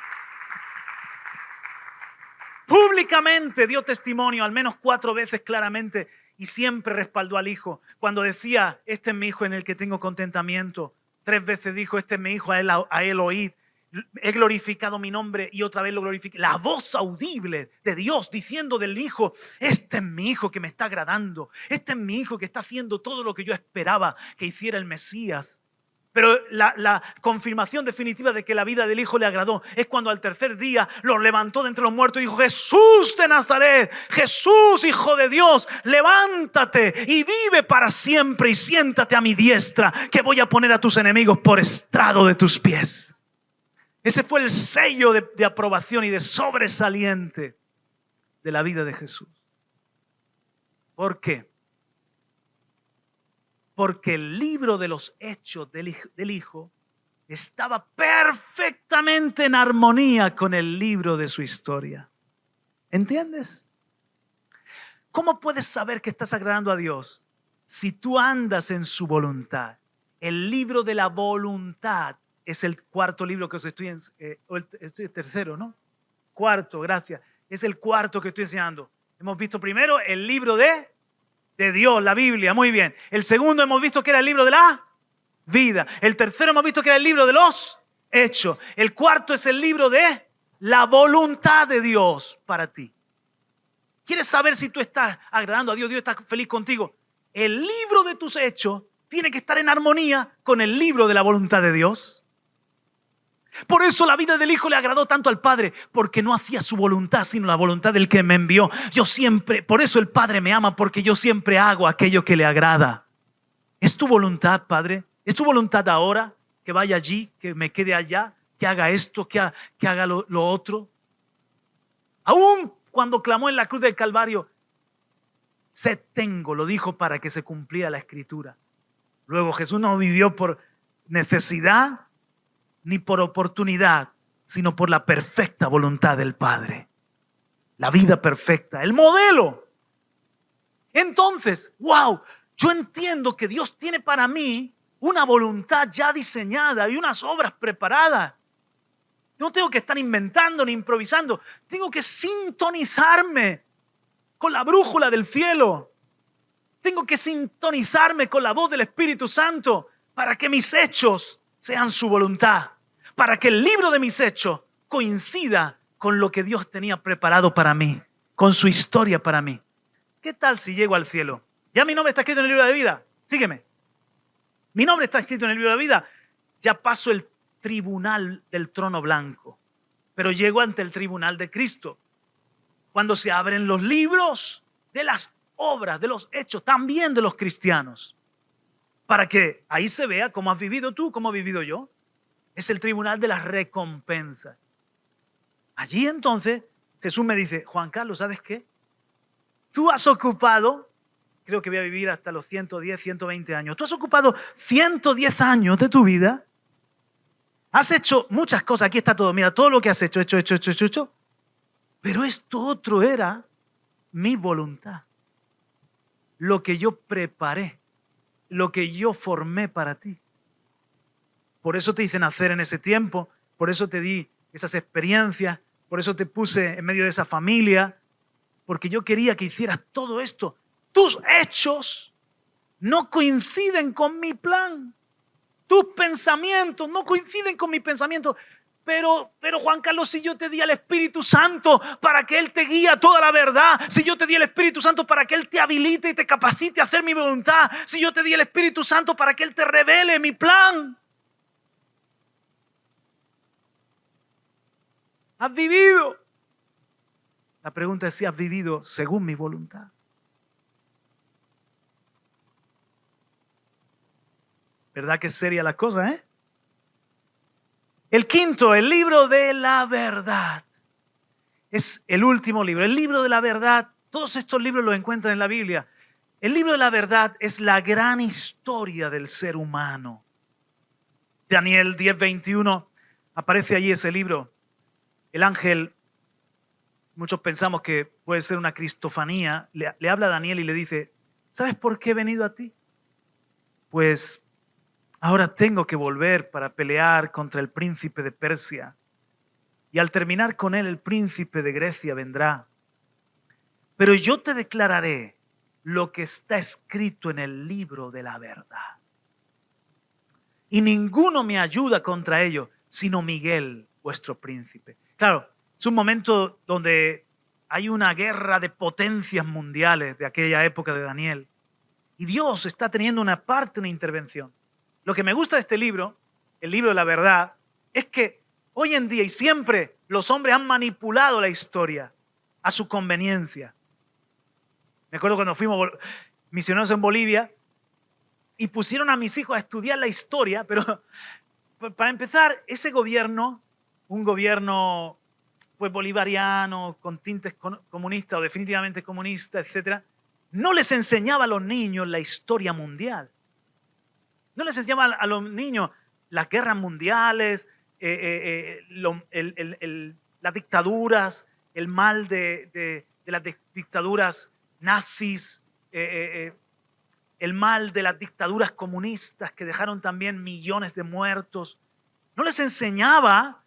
Públicamente dio testimonio, al menos 4 veces claramente. Y siempre respaldó al Hijo. Cuando decía, este es mi Hijo en el que tengo contentamiento. 3 veces dijo, este es mi Hijo, a él oíd. He glorificado mi nombre y otra vez lo glorifiqué. La voz audible de Dios diciendo del Hijo, este es mi Hijo que me está agradando. Este es mi Hijo que está haciendo todo lo que yo esperaba que hiciera el Mesías. Pero la confirmación definitiva de que la vida del Hijo le agradó es cuando al tercer día lo levantó de entre los muertos y dijo, Jesús de Nazaret, Jesús, Hijo de Dios, levántate y vive para siempre y siéntate a mi diestra, que voy a poner a tus enemigos por estrado de tus pies. Ese fue el sello de aprobación y de sobresaliente de la vida de Jesús. ¿Por qué? Porque el libro de los hechos del Hijo estaba perfectamente en armonía con el libro de su historia. ¿Entiendes? ¿Cómo puedes saber que estás agradando a Dios? Si tú andas en su voluntad. El libro de la voluntad es el 4.º libro que os estoy el tercero, ¿no? 4.º, gracias. Es el 4.º que estoy enseñando. Hemos visto primero el libro de Dios, la Biblia, muy bien. El segundo hemos visto que era el libro de la vida. El tercero hemos visto que era el libro de los hechos. El 4.º es el libro de la voluntad de Dios para ti. ¿Quieres saber si tú estás agradando a Dios? Dios está feliz contigo. El libro de tus hechos tiene que estar en armonía con el libro de la voluntad de Dios. Por eso la vida del Hijo le agradó tanto al Padre, porque no hacía su voluntad, sino la voluntad del que me envió. Por eso el Padre me ama, porque yo siempre hago aquello que le agrada. ¿Es tu voluntad, Padre? ¿Es tu voluntad ahora que vaya allí, que me quede allá, que haga esto, que haga lo otro? Aún cuando clamó en la cruz del Calvario, sed tengo, lo dijo para que se cumpliera la Escritura. Luego Jesús no vivió por necesidad ni por oportunidad, sino por la perfecta voluntad del Padre. La vida perfecta, el modelo. Entonces, wow, yo entiendo que Dios tiene para mí una voluntad ya diseñada y unas obras preparadas. No tengo que estar inventando ni improvisando. Tengo que sintonizarme con la brújula del cielo. Tengo que sintonizarme con la voz del Espíritu Santo para que mis hechos sean su voluntad, para que el libro de mis hechos coincida con lo que Dios tenía preparado para mí, con su historia para mí. ¿Qué tal si llego al cielo? Ya mi nombre está escrito en el libro de vida. Sígueme. Mi nombre está escrito en el libro de vida. Ya paso el tribunal del trono blanco, pero llego ante el tribunal de Cristo. Cuando se abren los libros de las obras, de los hechos, también de los cristianos, para que ahí se vea cómo has vivido tú, cómo he vivido yo. Es el tribunal de las recompensas. Allí entonces Jesús me dice, Juan Carlos, ¿sabes qué? Tú has ocupado, creo que voy a vivir hasta los 110, 120 años. Tú has ocupado 110 años de tu vida. Has hecho muchas cosas. Aquí está todo. Mira, todo lo que has hecho. Pero esto otro era mi voluntad. Lo que yo preparé. Lo que yo formé para ti. Por eso te hice nacer en ese tiempo. Por eso te di esas experiencias. Por eso te puse en medio de esa familia. Porque yo quería que hicieras todo esto. Tus hechos no coinciden con mi plan. Tus pensamientos no coinciden con mis pensamientos. Pero Juan Carlos, si yo te di al Espíritu Santo para que Él te guíe a toda la verdad, si yo te di al Espíritu Santo para que Él te habilite y te capacite a hacer mi voluntad, si yo te di al Espíritu Santo para que Él te revele mi plan. ¿Has vivido? La pregunta es si has vivido según mi voluntad. ¿Verdad que es seria la cosa, eh? El quinto, el libro de la verdad. Es el último libro, el libro de la verdad. Todos estos libros los encuentran en la Biblia. El libro de la verdad es la gran historia del ser humano. Daniel 10:21, aparece allí ese libro. El ángel, muchos pensamos que puede ser una cristofanía, le habla a Daniel y le dice, ¿sabes por qué he venido a ti? Pues ahora tengo que volver para pelear contra el príncipe de Persia. Y al terminar con él, el príncipe de Grecia vendrá. Pero yo te declararé lo que está escrito en el libro de la verdad. Y ninguno me ayuda contra ello, sino Miguel, vuestro príncipe. Claro, es un momento donde hay una guerra de potencias mundiales de aquella época de Daniel. Y Dios está teniendo una intervención. Lo que me gusta de este libro, el libro de la verdad, es que hoy en día y siempre los hombres han manipulado la historia a su conveniencia. Me acuerdo cuando fuimos misioneros en Bolivia y pusieron a mis hijos a estudiar la historia, pero para empezar, ese gobierno, un gobierno pues bolivariano, con tintes comunistas o definitivamente comunistas, etc., no les enseñaba a los niños la historia mundial. No les enseñaba a los niños las guerras mundiales, las dictaduras, el mal de las dictaduras nazis, el mal de las dictaduras comunistas que dejaron también millones de muertos. No les enseñaba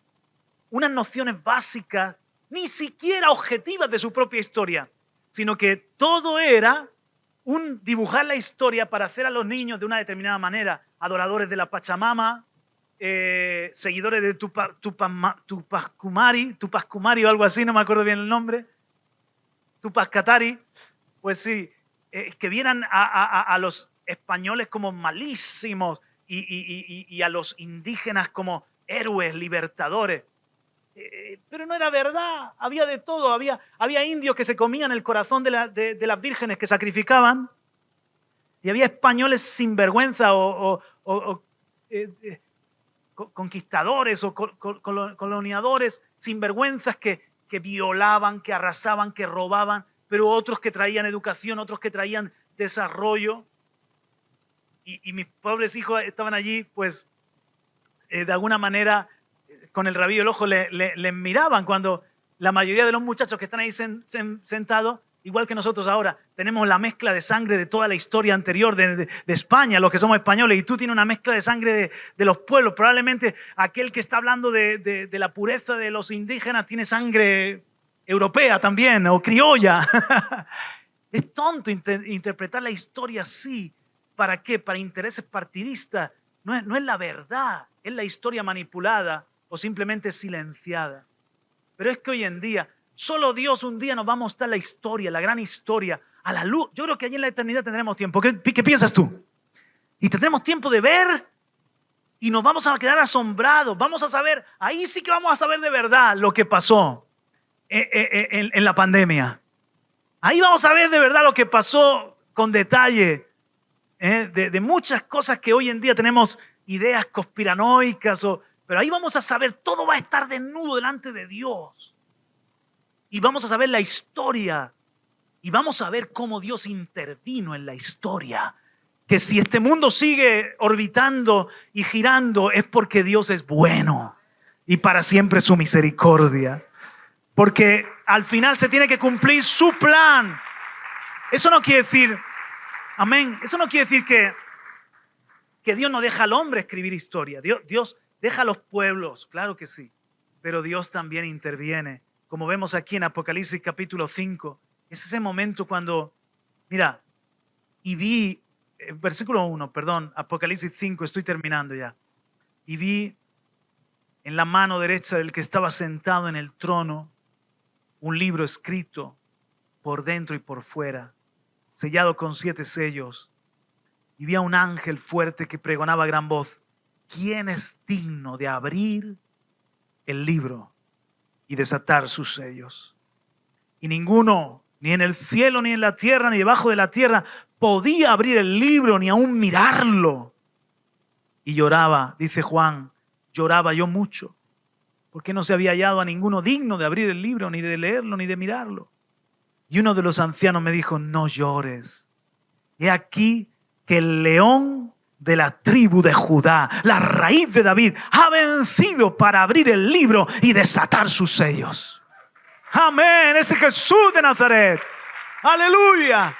unas nociones básicas, ni siquiera objetivas de su propia historia, sino que todo era dibujar la historia para hacer a los niños de una determinada manera, adoradores de la Pachamama, seguidores de Tupac Kumari o algo así, no me acuerdo bien el nombre, Tupac Katari, pues sí, que vieran a los españoles como malísimos y a los indígenas como héroes, libertadores. Pero no era verdad, había de todo, había indios que se comían el corazón de las vírgenes que sacrificaban y había españoles sin vergüenza conquistadores o coloniadores sin vergüenzas que violaban, que arrasaban, que robaban, pero otros que traían educación, otros que traían desarrollo. Y mis pobres hijos estaban allí, pues, de alguna manera, con el rabillo del ojo les miraban cuando la mayoría de los muchachos que están ahí sentados, igual que nosotros ahora, tenemos la mezcla de sangre de toda la historia anterior de España, los que somos españoles, y tú tienes una mezcla de sangre de los pueblos. Probablemente aquel que está hablando de la pureza de los indígenas tiene sangre europea también, o criolla. Es tonto interpretar la historia así. ¿Para qué? Para intereses partidistas. No es la verdad, es la historia manipulada o simplemente silenciada. Pero es que hoy en día, solo Dios un día nos va a mostrar la historia, la gran historia, a la luz. Yo creo que allí en la eternidad tendremos tiempo. ¿Qué piensas tú? Y tendremos tiempo de ver y nos vamos a quedar asombrados. Vamos a saber, ahí sí que vamos a saber de verdad lo que pasó en la pandemia. Ahí vamos a ver de verdad lo que pasó con detalle. De muchas cosas que hoy en día tenemos ideas conspiranoicas, pero ahí vamos a saber, todo va a estar desnudo delante de Dios. Y vamos a saber la historia y vamos a ver cómo Dios intervino en la historia. Que si este mundo sigue orbitando y girando es porque Dios es bueno y para siempre su misericordia. Porque al final se tiene que cumplir su plan. Eso no quiere decir... Amén. Eso no quiere decir que Dios no deja al hombre escribir historia. Dios deja a los pueblos, claro que sí. Pero Dios también interviene. Como vemos aquí en Apocalipsis capítulo 5. Es ese momento cuando, mira, y vi, versículo 1, perdón, Apocalipsis 5, estoy terminando ya. Y vi en la mano derecha del que estaba sentado en el trono un libro escrito por dentro y por fuera, sellado con 7 sellos, y vi a un ángel fuerte que pregonaba a gran voz: ¿quién es digno de abrir el libro y desatar sus sellos? Y ninguno, ni en el cielo, ni en la tierra, ni debajo de la tierra, podía abrir el libro, ni aún mirarlo. y lloraba, dice Juan, lloraba yo mucho, porque no se había hallado a ninguno digno de abrir el libro, ni de leerlo, ni de mirarlo. Y uno de los ancianos me dijo, no llores. He aquí que el león de la tribu de Judá, la raíz de David, ha vencido para abrir el libro y desatar sus sellos. Amén, ese Jesús de Nazaret. Aleluya.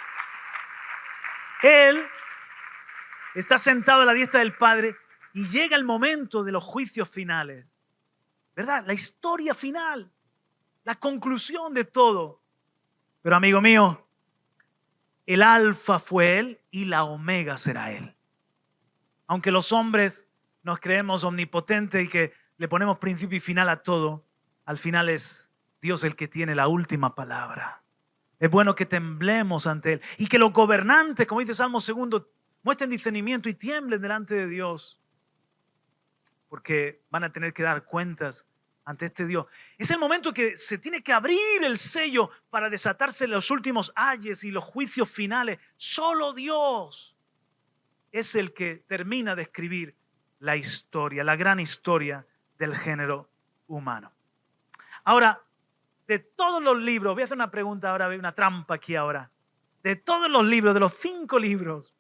Él está sentado a la diestra del Padre y llega el momento de los juicios finales. ¿Verdad? La historia final, la conclusión de todo. Pero amigo mío, el alfa fue Él y la omega será Él. Aunque los hombres nos creemos omnipotentes y que le ponemos principio y final a todo, al final es Dios el que tiene la última palabra. Es bueno que temblemos ante Él y que los gobernantes, como dice Salmo 2, muestren discernimiento y tiemblen delante de Dios, porque van a tener que dar cuentas ante este Dios. Es el momento que se tiene que abrir el sello para desatarse los últimos ayes y los juicios finales. Solo Dios es el que termina de escribir la historia, la gran historia del género humano. Ahora, de todos los libros, voy a hacer una pregunta ahora, una trampa aquí ahora. De todos los libros, de los 5 libros,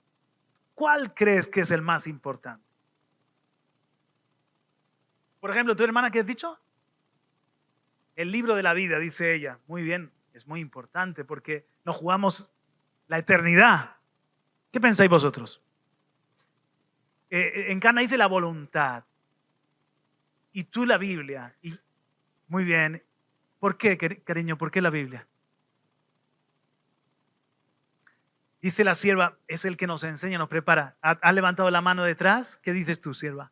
¿cuál crees que es el más importante? Por ejemplo, ¿tu hermana qué has dicho? El libro de la vida, dice ella. Muy bien, es muy importante porque nos jugamos la eternidad. ¿Qué pensáis vosotros? En Cana dice la voluntad. Y tú la Biblia. Y, muy bien. ¿Por qué, cariño? ¿Por qué la Biblia? Dice la sierva, es el que nos enseña, nos prepara. ¿Has levantado la mano detrás? ¿Qué dices tú, sierva?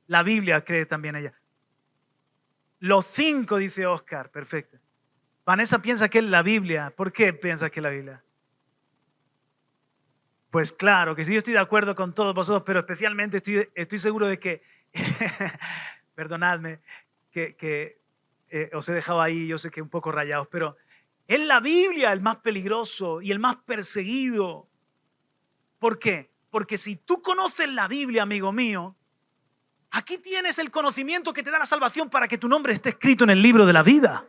La Biblia, cree también ella. Los 5, dice Oscar. Perfecto. Vanessa piensa que es la Biblia. ¿Por qué piensa que es la Biblia? Pues claro, que sí, yo estoy de acuerdo con todos vosotros, pero especialmente estoy seguro de que, perdonadme, que os he dejado ahí, yo sé que un poco rayados, pero es la Biblia el más peligroso y el más perseguido. ¿Por qué? Porque si tú conoces la Biblia, amigo mío, aquí tienes el conocimiento que te da la salvación para que tu nombre esté escrito en el libro de la vida.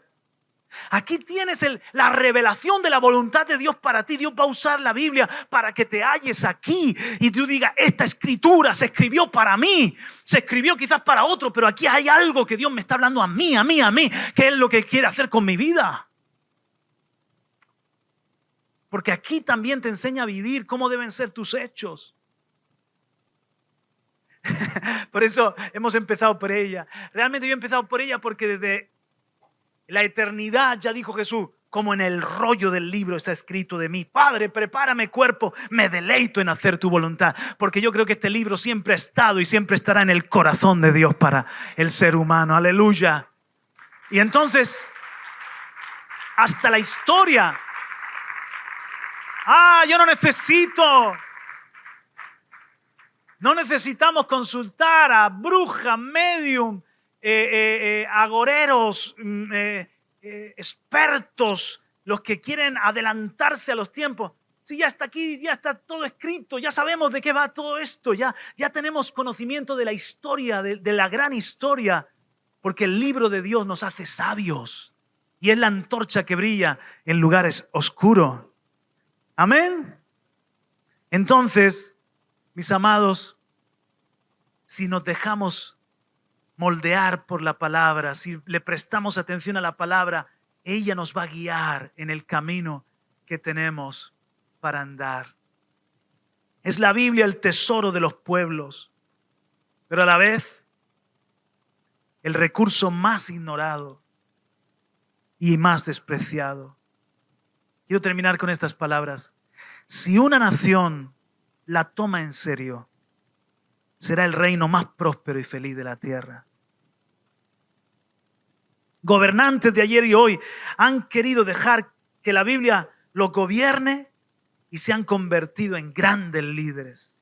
Aquí tienes la revelación de la voluntad de Dios para ti. Dios va a usar la Biblia para que te halles aquí y tú digas, esta escritura se escribió para mí, se escribió quizás para otro, pero aquí hay algo que Dios me está hablando a mí, que es lo que quiere hacer con mi vida. Porque aquí también te enseña a vivir cómo deben ser tus hechos. Por eso hemos empezado por ella. Realmente yo he empezado por ella porque desde la eternidad ya dijo Jesús, como en el rollo del libro está escrito de mí. Padre, prepárame cuerpo, me deleito en hacer tu voluntad. Porque yo creo que este libro siempre ha estado y siempre estará en el corazón de Dios para el ser humano. Aleluya. Y entonces, hasta la historia. Yo no necesitamos consultar a brujas, medium, agoreros, expertos, los que quieren adelantarse a los tiempos. Si ya está aquí, ya está todo escrito, ya sabemos de qué va todo esto, ya tenemos conocimiento de la historia, de la gran historia, porque el libro de Dios nos hace sabios y es la antorcha que brilla en lugares oscuros. Amén. Entonces, mis amados, si nos dejamos moldear por la palabra, si le prestamos atención a la palabra, ella nos va a guiar en el camino que tenemos para andar. Es la Biblia el tesoro de los pueblos, pero a la vez el recurso más ignorado y más despreciado. Quiero terminar con estas palabras. Si una nación la toma en serio, será el reino más próspero y feliz de la tierra. Gobernantes de ayer y hoy han querido dejar que la Biblia los gobierne y se han convertido en grandes líderes.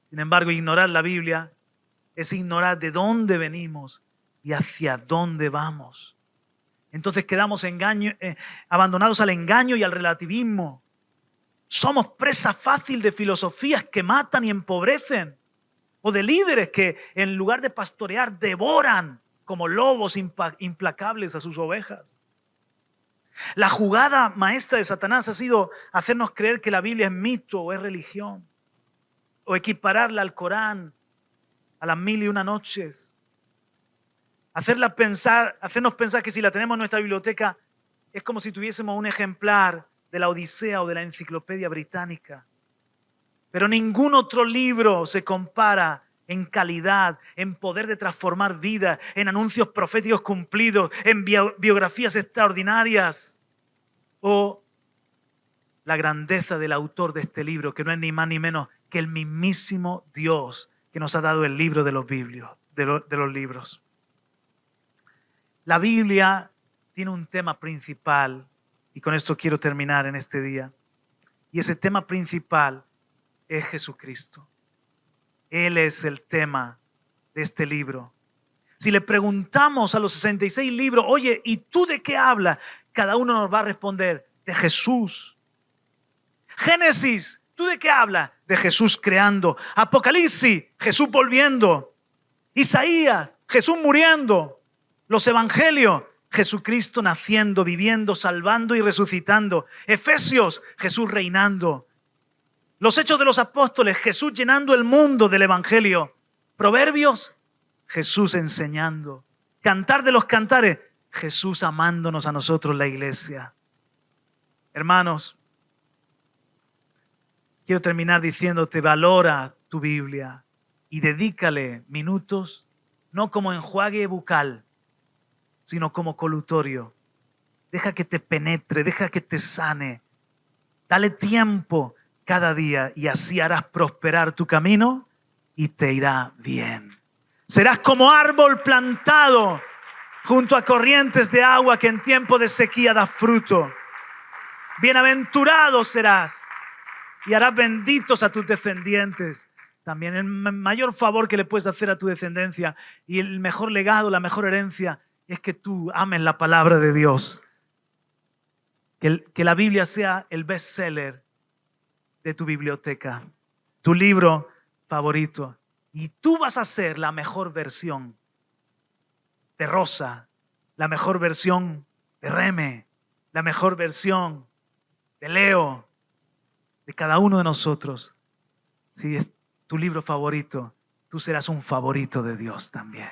Sin embargo, ignorar la Biblia es ignorar de dónde venimos y hacia dónde vamos. Entonces quedamos abandonados al engaño y al relativismo. Somos presa fácil de filosofías que matan y empobrecen, o de líderes que en lugar de pastorear devoran como lobos implacables a sus ovejas. La jugada maestra de Satanás ha sido hacernos creer que la Biblia es mito o es religión, o equipararla al Corán, a las 1001 noches. Hacernos pensar que si la tenemos en nuestra biblioteca es como si tuviésemos un ejemplar de la Odisea o de la Enciclopedia Británica. Pero ningún otro libro se compara en calidad, en poder de transformar vidas, en anuncios proféticos cumplidos, en biografías extraordinarias, o la grandeza del autor de este libro, que no es ni más ni menos que el mismísimo Dios que nos ha dado el libro de los libros. La Biblia tiene un tema principal, y con esto quiero terminar en este día. Y ese tema principal es Jesucristo. Él es el tema de este libro. Si le preguntamos a los 66 libros, oye, ¿y tú de qué hablas? Cada uno nos va a responder, de Jesús. Génesis, ¿tú de qué hablas? De Jesús creando. Apocalipsis, Jesús volviendo. Isaías, Jesús muriendo. Los evangelios, Jesucristo naciendo, viviendo, salvando y resucitando. Efesios, Jesús reinando. Los hechos de los apóstoles, Jesús llenando el mundo del evangelio. Proverbios, Jesús enseñando. Cantar de los cantares, Jesús amándonos a nosotros, la iglesia. Hermanos, quiero terminar diciéndote, valora tu Biblia y dedícale minutos, no como enjuague bucal, sino como colutorio. Deja que te penetre, deja que te sane. Dale tiempo cada día y así harás prosperar tu camino y te irá bien. Serás como árbol plantado junto a corrientes de agua que en tiempo de sequía da fruto. Bienaventurado serás y harás benditos a tus descendientes. También el mayor favor que le puedes hacer a tu descendencia y el mejor legado, la mejor herencia es que tú ames la palabra de Dios. Que la Biblia sea el bestseller de tu biblioteca, tu libro favorito. Y tú vas a ser la mejor versión de Rosa, la mejor versión de Reme, la mejor versión de Leo, de cada uno de nosotros. Si es tu libro favorito, tú serás un favorito de Dios también.